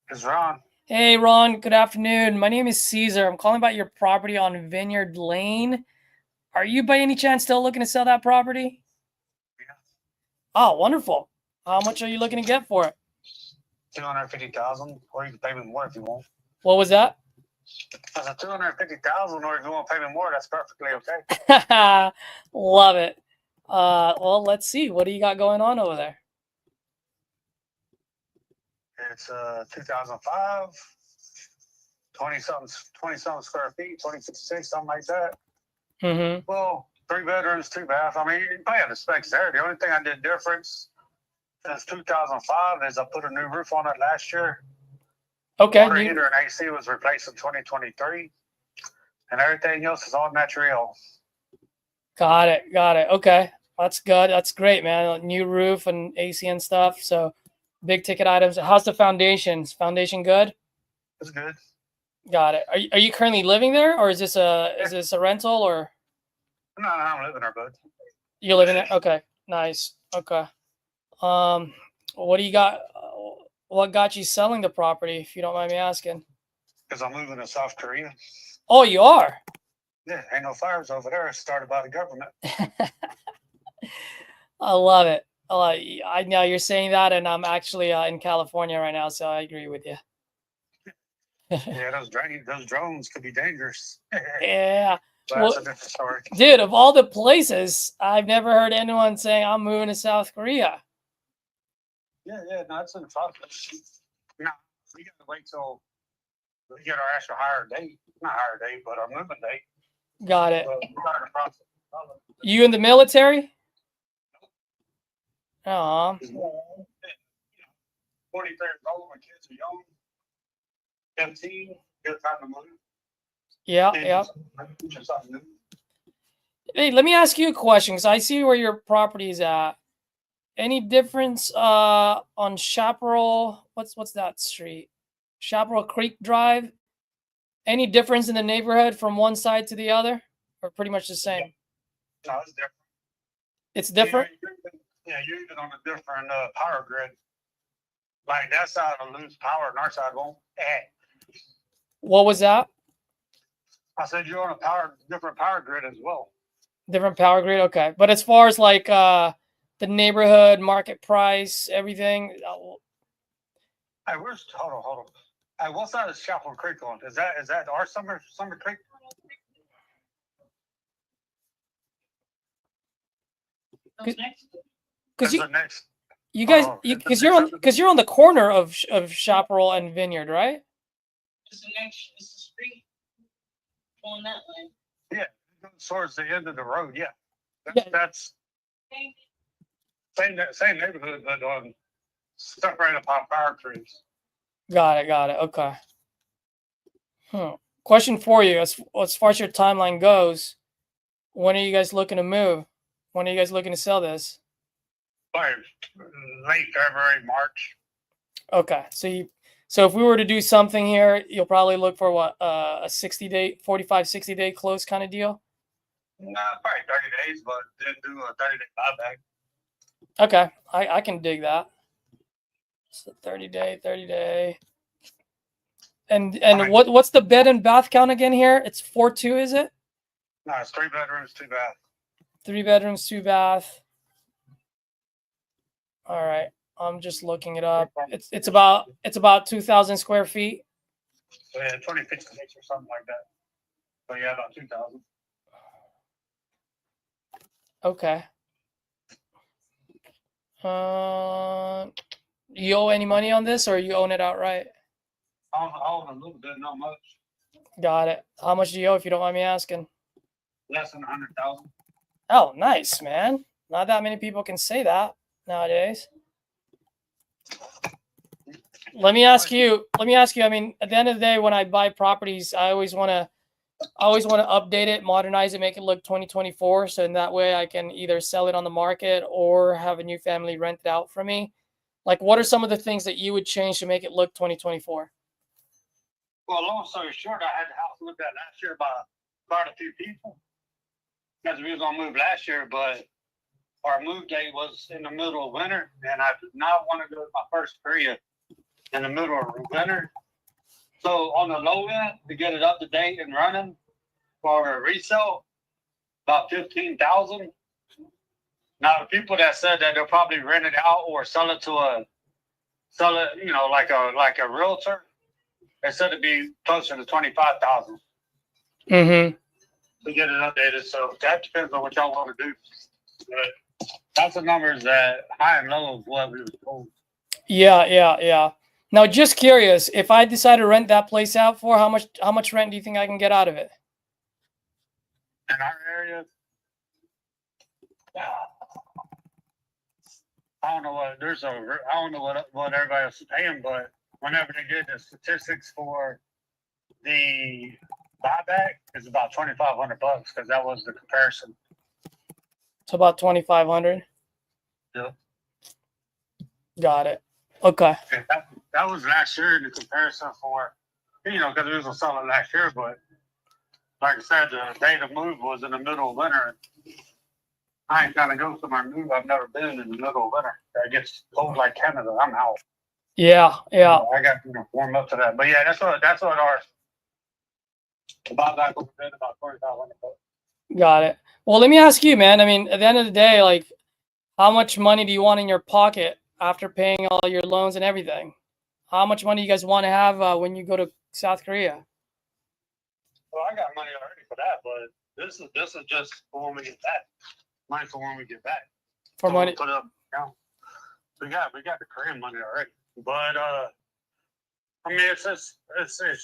It's Ron. Hey, Ron, good afternoon. My name is Caesar. I'm calling about your property on Vineyard Lane. Are you by any chance still looking to sell that property? Yeah. Oh, wonderful. How much are you looking to get for it? $250,000, or you can pay me more if you want. What was that? I said $250,000, or if you want to pay me more, that's perfectly okay. Love it. Well, let's see. What do you got going on over there? It's 2005, 20 something square feet, 2056, something like that. Mm-hmm. Well, 3 bedrooms, 2 baths. I mean, you probably have the specs there. The only thing I did difference since 2005 is I put a new roof on it last year. Okay. Water heater and AC was replaced in 2023, and everything else is all natural. Got it. Okay. That's good. That's great, man. New roof and AC and stuff. So big ticket items. How's the foundations? Foundation good? It's good. Got it. Are you currently living there, or is this a rental, or No, I'm living there, bud. you're living there? Okay. Nice. Okay. What do you got? What got you selling the property, if you don't mind me asking? Because I'm moving to South Korea. Oh, you are? Yeah, ain't no fires over there. It's started by the government. I love it. I know you're saying that, and I'm actually in California right now, so I agree with you. Yeah, those drones could be dangerous. Yeah. But that's a different story. Dude, of all the places, I've never heard anyone saying I'm moving to South Korea. Yeah, no, it's in the process. No, we got to wait till we get our actual hire date. Not hire date, but our moving date. Got it. So we're not in the process. You in the military? Oh, 23 years old, my kids are young. 15, good time to move. yeah. Just something new. Hey, let me ask you a question, because I see where your property is at. Any difference on Chaparral? What's that street? Chaparral Creek Drive. Any difference in the neighborhood from one side to the other, or pretty much the same? No, it's different. It's different. You're even on a different power grid. Like that side will lose power, and our side won't. What was that? I said you're on a different power grid as well. Different power grid. Okay, but as far as like the neighborhood, market price, everything. Hey, hold on. Hey, what side is Chapel Creek on? Is that our Summer Creek? Because next. you guys, because you're on the corner of Chaparral and Vineyard, right? It's the street going that way. Yeah, towards the end of the road. Yeah, Yeah. That's same neighborhood, but separated by power trees. Got it. Okay. Question for you: as far as your timeline goes, when are you guys looking to move? When are you guys looking to sell this? Like late February, March. Okay, so if we were to do something here, you'll probably look for what, a 60-day, 60-day close kind of deal? Nah, probably 30 days, but then do a 30-day buyback. Okay, I can dig that. So 30-day. And what's the bed and bath count again here? It's 4.2, is it? No, it's 3 bedrooms, 2 baths. 3 bedrooms, 2 bath. All right, I'm just looking it up. It's about 2,000 square feet. So yeah, 26 or something like that. So yeah, about 2,000. Okay. You owe any money on this, or you own it outright? I own a little bit, not much. Got it. How much do you owe, if you don't mind me asking? Less than 100,000. Oh, nice, man. Not that many people can say that nowadays. Let me ask you. I mean, at the end of the day, when I buy properties, I always want to update it, modernize it, make it look 2024. So in that way, I can either sell it on the market or have a new family rent it out from me. Like, what are some of the things that you would change to make it look 2024? Well, long story short, I had the house looked at last year by quite a few people. Because we was gonna move last year, but our move date was in the middle of winter, and I did not want to go to my first period in the middle of winter. So on the low end, to get it up to date and running for a resale, about 15,000. Now the people that said that they'll probably rent it out or sell it, you know, like a realtor, they said it'd be closer to 25,000. Mm-hmm. To get it updated. So that depends on what y'all want to do. but that's the numbers that high and low of what we were told. Yeah. Now, just curious, if I decide to rent that place out for how much rent do you think I can get out of it? In our area, I don't know what I don't know what everybody else is paying, but whenever they did the statistics for the buyback, it's about $2,500 because that was the comparison. It's about 2,500. Yeah. Got it. Okay. And that was last year in the comparison for, because we was gonna sell it last year, but like I said, the date of move was in the middle of winter. I ain't gonna go somewhere move. I've never been in the middle of winter. It gets cold like Canada. I'm out. Yeah. I got to warm up to that. But yeah, that's what our buyback was about $2,500. Got it. Well, let me ask you, man. I mean, at the end of the day, like, how much money do you want in your pocket after paying all your loans and everything? How much money you guys want to have when you go to South Korea? Well, I got money already for that, but this is just for when we get back. Money for when we get back. For money. Put up, we got the Korean money already. But I mean, it's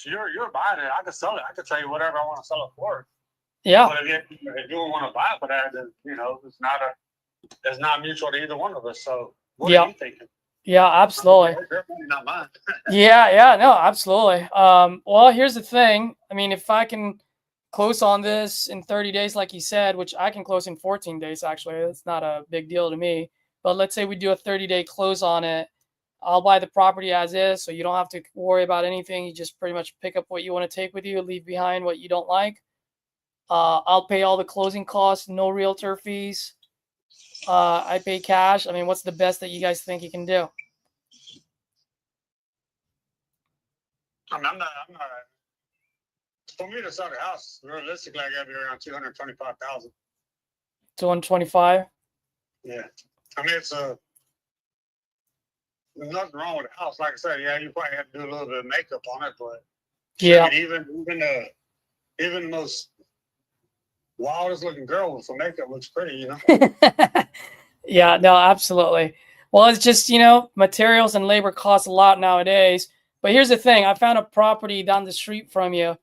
you're buying it. I can sell it. I can tell you whatever I want to sell it for. Yeah. But if you don't want to buy for that, then it's not mutual to either one of us. So what are you thinking? Yeah, absolutely. Your money, not mine. Yeah, no, absolutely. Well, here's the thing. I mean, if I can close on this in 30 days, like you said, which I can close in 14 days, actually, it's not a big deal to me. But let's say we do a 30-day close on it. I'll buy the property as is, so you don't have to worry about anything. You just pretty much pick up what you want to take with you, leave behind what you don't like. I'll pay all the closing costs, no realtor fees. I pay cash. I mean, what's the best that you guys think you can do? I'm not. For me to sell the house, realistically, I got to be around 225,000. 225. Yeah, I mean there's nothing wrong with the house. Like I said, yeah, you probably have to do a little bit of makeup on it, but yeah, even the most wildest looking girl with some makeup looks pretty, Yeah, no, absolutely. Well, it's just, materials and labor cost a lot nowadays. But here's the thing. I found a property down the street from you.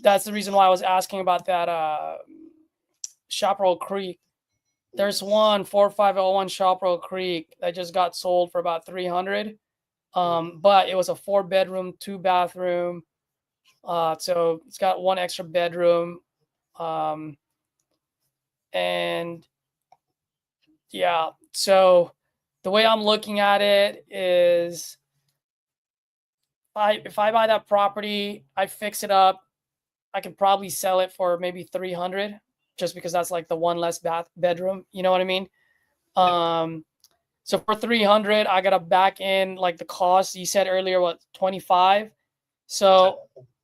That's the reason why I was asking about that Chaparral Creek. There's one 4501 Chaparral Creek that just got sold for about $300. But it was a 4-bedroom, 2-bathroom. So it's got one extra bedroom. And yeah, so the way I'm looking at it is if I buy that property, I fix it up, I could probably sell it for maybe 300 just because that's like the one less bedroom, you know what I mean? So for 300, I got to back in like the cost. You said earlier, what, 25? So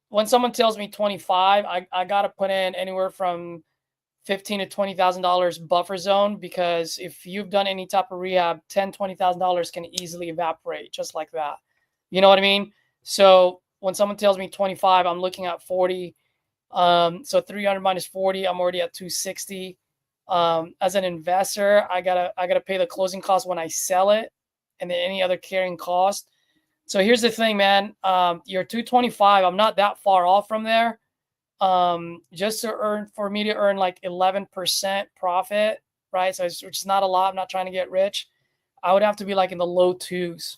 when someone tells me 25, I got to put in anywhere from $15,000 to $20,000 buffer zone, because if you've done any type of rehab, $10,000, $20,000 can easily evaporate just like that. You know what I mean? So when someone tells me 25, I'm looking at 40. So 300 minus 40, I'm already at 260. As an investor, I gotta pay the closing cost when I sell it, and then any other carrying cost. So here's the thing, man. You're 225. I'm not that far off from there. Just for me to earn like 11% profit, right? So it's not a lot. I'm not trying to get rich. I would have to be like in the low 2s.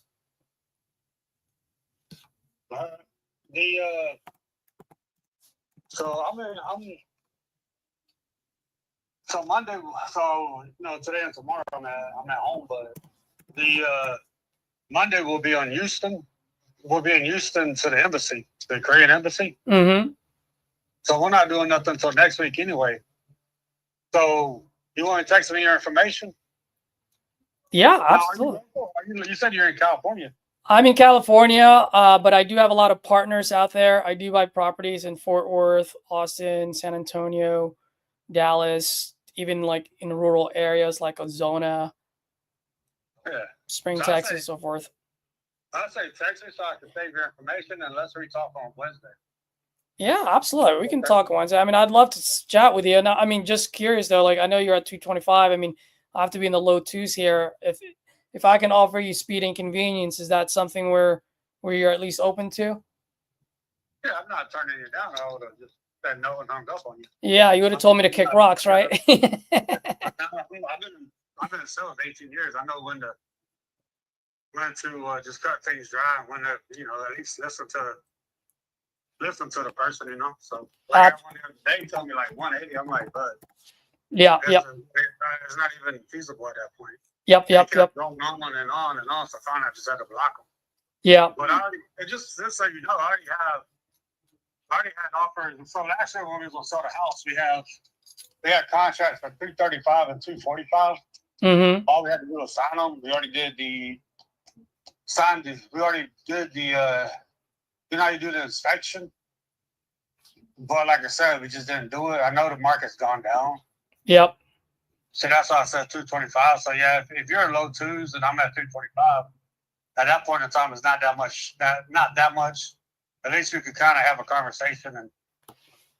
So Monday, today and tomorrow I'm at home, but the Monday we'll be on Houston. We'll be in Houston to the embassy, the Korean embassy. Mm-hmm. So we're not doing nothing until next week anyway. So you want to text me your information? Yeah, absolutely. You said you're in California. I'm in California, but I do have a lot of partners out there. I do buy properties in Fort Worth, Austin, San Antonio, Dallas, even like in rural areas like Ozona, Spring, Texas, so forth. I'll say text me so I can save your information, and let's re-talk on Wednesday. Yeah, absolutely. We can talk Wednesday. I mean, I'd love to chat with you. And I mean, just curious though, like I know you're at 225. I mean, I have to be in the low twos here. If I can offer you speed and convenience, is that something where you're at least open to? Yeah, I'm not turning you down. I would have just said no and hung up on you. Yeah, you would have told me to kick rocks, right? I've been in sales 18 years. I know when to just cut things dry and when to, at least listen to the person, So like that one the other day told me like 180. I'm like, but Yeah, yep. It's not even feasible at that point. Yep. Going on and on and on. So finally I just had to block them. Yeah. But just so you know, I already had offers. And so last year when we was gonna sell the house, we had contracts for 335 and 245. Mm-hmm. All we had to do was sign them. We already did the you do the inspection. But like I said, we just didn't do it. I know the market's gone down. Yep. So that's why I said 225. So yeah, if you're in low twos and I'm at 325, at that point in time, it's not that much. Not that much. At least we could kind of have a conversation and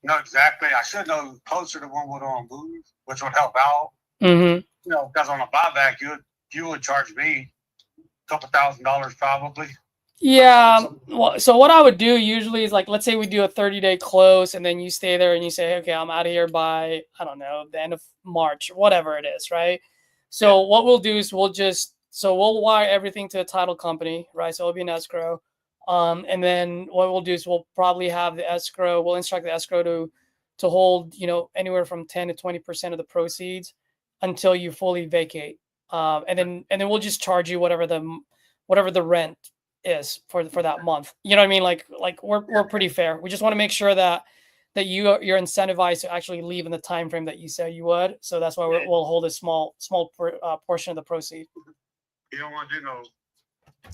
know exactly. I should know closer to when we're on move, which would help out. Mm-hmm. Because on a buyback, you would charge me a couple $1,000 probably. Yeah. Well, so what I would do usually is like, let's say we do a 30-day close and then you stay there and you say, okay, I'm out of here by, I don't know, the end of March, whatever it is, right? So what we'll do is we'll wire everything to the title company, right? So it'll be an escrow. And then what we'll do is we'll probably have the escrow, we'll instruct the escrow to hold, anywhere from 10 to 20% of the proceeds until you fully vacate. And then we'll just charge you whatever the rent is for that month. You know what I mean? Like we're pretty fair. We just want to make sure that you're incentivized to actually leave in the time frame that you said you would. So that's why we'll hold a small portion of the proceed. You don't want to do no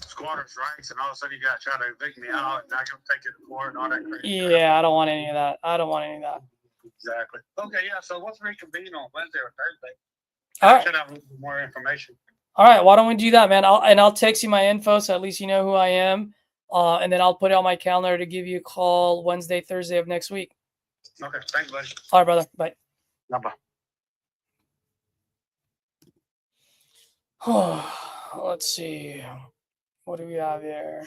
squatters' rights, and all of a sudden you got to try to evict me out, and now you'll take it to court and all that crazy. Yeah, I don't want any of that. Exactly. Okay, yeah. So let's reconvene on Wednesday or Thursday. All right. I should have a little more information. All right, why don't we do that, man? I'll text you my info so at least you know who I am. And then I'll put it on my calendar to give you a call Wednesday, Thursday of next week. Okay, thanks, buddy. All right, brother. Bye. Bye-bye. Let's see. What do we have here?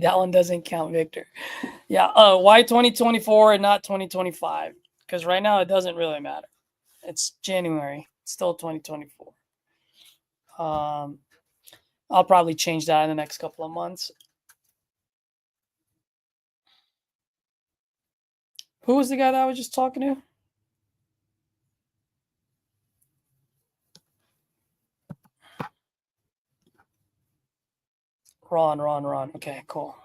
That one doesn't count, Victor. Yeah. Why 2024 and not 2025? Because right now it doesn't really matter. It's January. It's still 2024. I'll probably change that in the next couple of months. Who was the guy that I was just talking to? Ron. Okay, cool.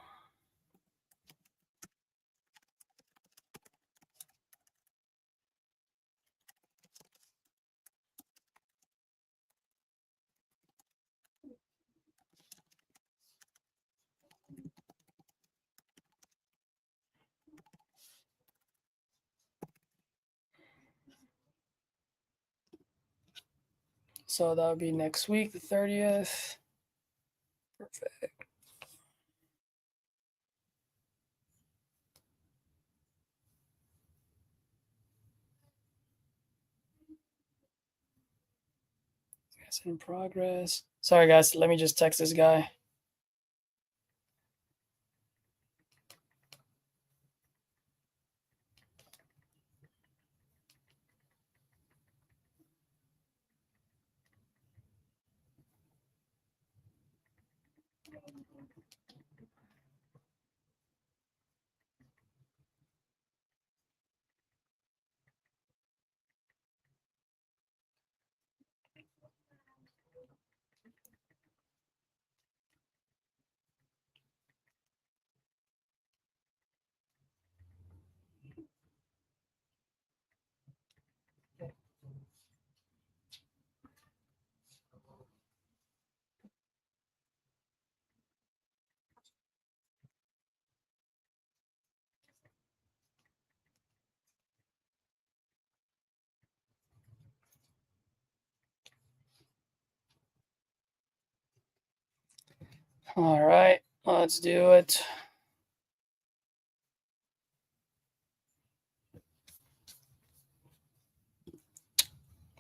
So that would be next week, the 30th. Perfect. It's in progress. Sorry, guys. Let me just text this guy. All right, let's do it.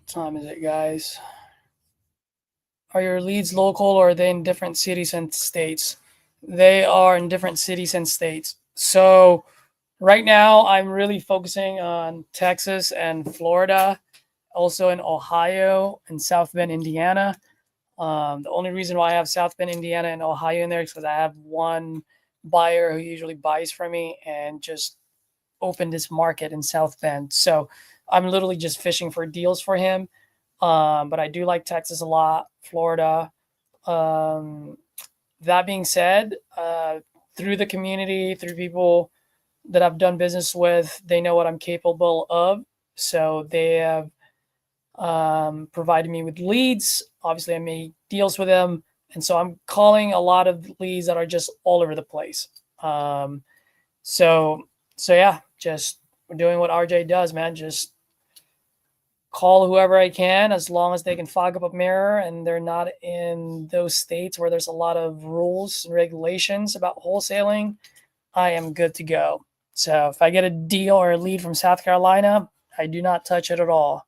time is it, guys? Are your leads local or are they in different cities and states? They are in different cities and states. So right now I'm really focusing on Texas and Florida, also in Ohio and South Bend, Indiana. The only reason why I have South Bend, Indiana and Ohio in there is because I have one buyer who usually buys from me and just opened this market in South Bend. So I'm literally just fishing for deals for him. But I do like Texas a lot, Florida. That being said, through the community, through people that I've done business with, they know what I'm capable of. So they have provided me with leads. Obviously, I made deals with them. And so I'm calling a lot of leads that are just all over the place. So yeah, just doing what RJ does, man. Just call whoever I can, as long as they can fog up a mirror and they're not in those states where there's a lot of rules and regulations about wholesaling. I am good to go. So if I get a deal or a lead from South Carolina, I do not touch it at all.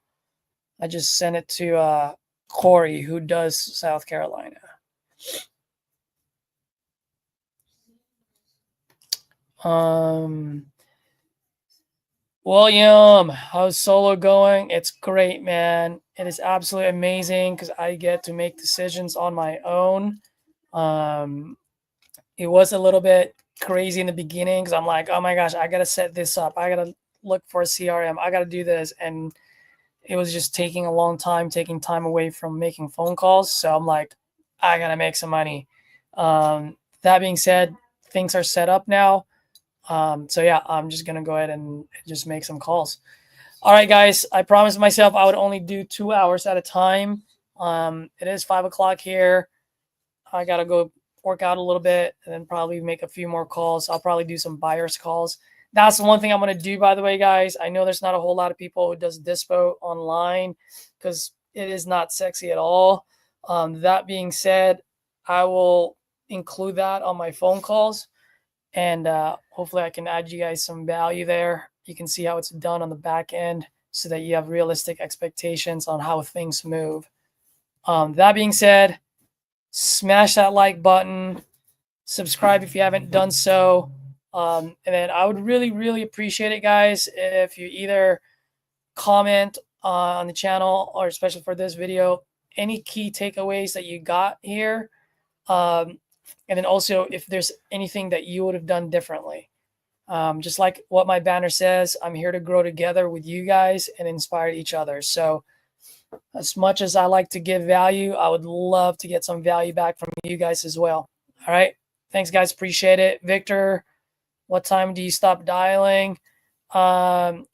I just send it to Corey, who does South Carolina. William, how's solo going? It's great, man. It is absolutely amazing because I get to make decisions on my own. It was a little bit crazy in the beginning because I'm like, oh my gosh, I got to set this up. I got to look for a CRM. I got to do this. And it was just taking a long time, taking time away from making phone calls. So I'm like, I got to make some money. That being said, things are set up now. So yeah, I'm just going to go ahead and just make some calls. All right, guys, I promised myself I would only do 2 hours at a time. It is 5 o'clock here. I got to go work out a little bit and then probably make a few more calls. I'll probably do some buyers calls. That's the one thing I'm going to do, by the way, guys. I know there's not a whole lot of people who does dispo online because it is not sexy at all. That being said, I will include that on my phone calls. And hopefully I can add you guys some value there. You can see how it's done on the back end so that you have realistic expectations on how things move. That being said, smash that like button, subscribe if you haven't done so. And then I would really, really appreciate it, guys, if you either comment on the channel or especially for this video, any key takeaways that you got here. And then also if there's anything that you would have done differently. Just like what my banner says, I'm here to grow together with you guys and inspire each other. So as much as I like to give value, I would love to get some value back from you guys as well. All right. Thanks, guys. Appreciate it. Victor, what time do you stop dialing?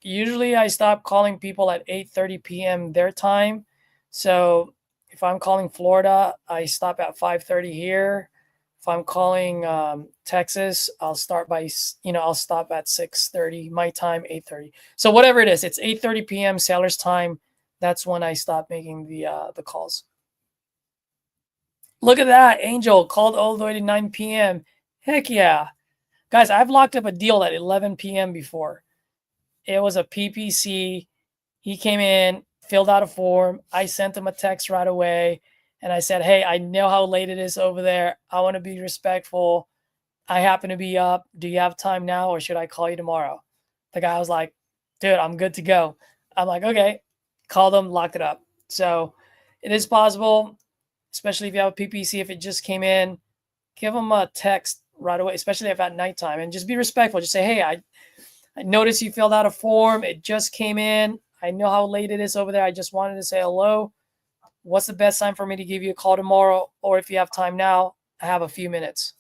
Usually I stop calling people at 8:30 p.m. their time. So if I'm calling Florida, I stop at 5:30 here. If I'm calling Texas, I'll stop at 6:30 my time, 8:30. So whatever it is, it's 8:30 p.m. seller's time. That's when I stop making the calls. Look at that. Angel called all the way to 9 p.m. Heck yeah. Guys, I've locked up a deal at 11 p.m. before. It was a PPC. He came in, filled out a form. I sent him a text right away. And I said, hey, I know how late it is over there. I want to be respectful. I happen to be up. Do you have time now or should I call you tomorrow? The guy was like, dude, I'm good to go. I'm like, okay. Called him, locked it up. So it is possible, especially if you have a PPC, if it just came in, give them a text right away, especially if at nighttime, and just be respectful. Just say, hey, I noticed you filled out a form. It just came in. I know how late it is over there. I just wanted to say hello. What's the best time for me to give you a call tomorrow? Or if you have time now, I have a few minutes.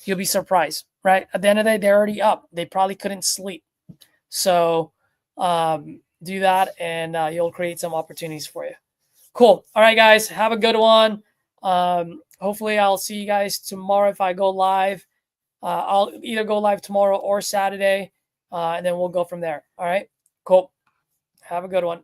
You'll be surprised, right? At the end of the day, they're already up. They probably couldn't sleep. So do that and you'll create some opportunities for you. Cool. All right, guys, have a good one. Hopefully I'll see you guys tomorrow if I go live. I'll either go live tomorrow or Saturday, and then we'll go from there. All right, cool. Have a good one.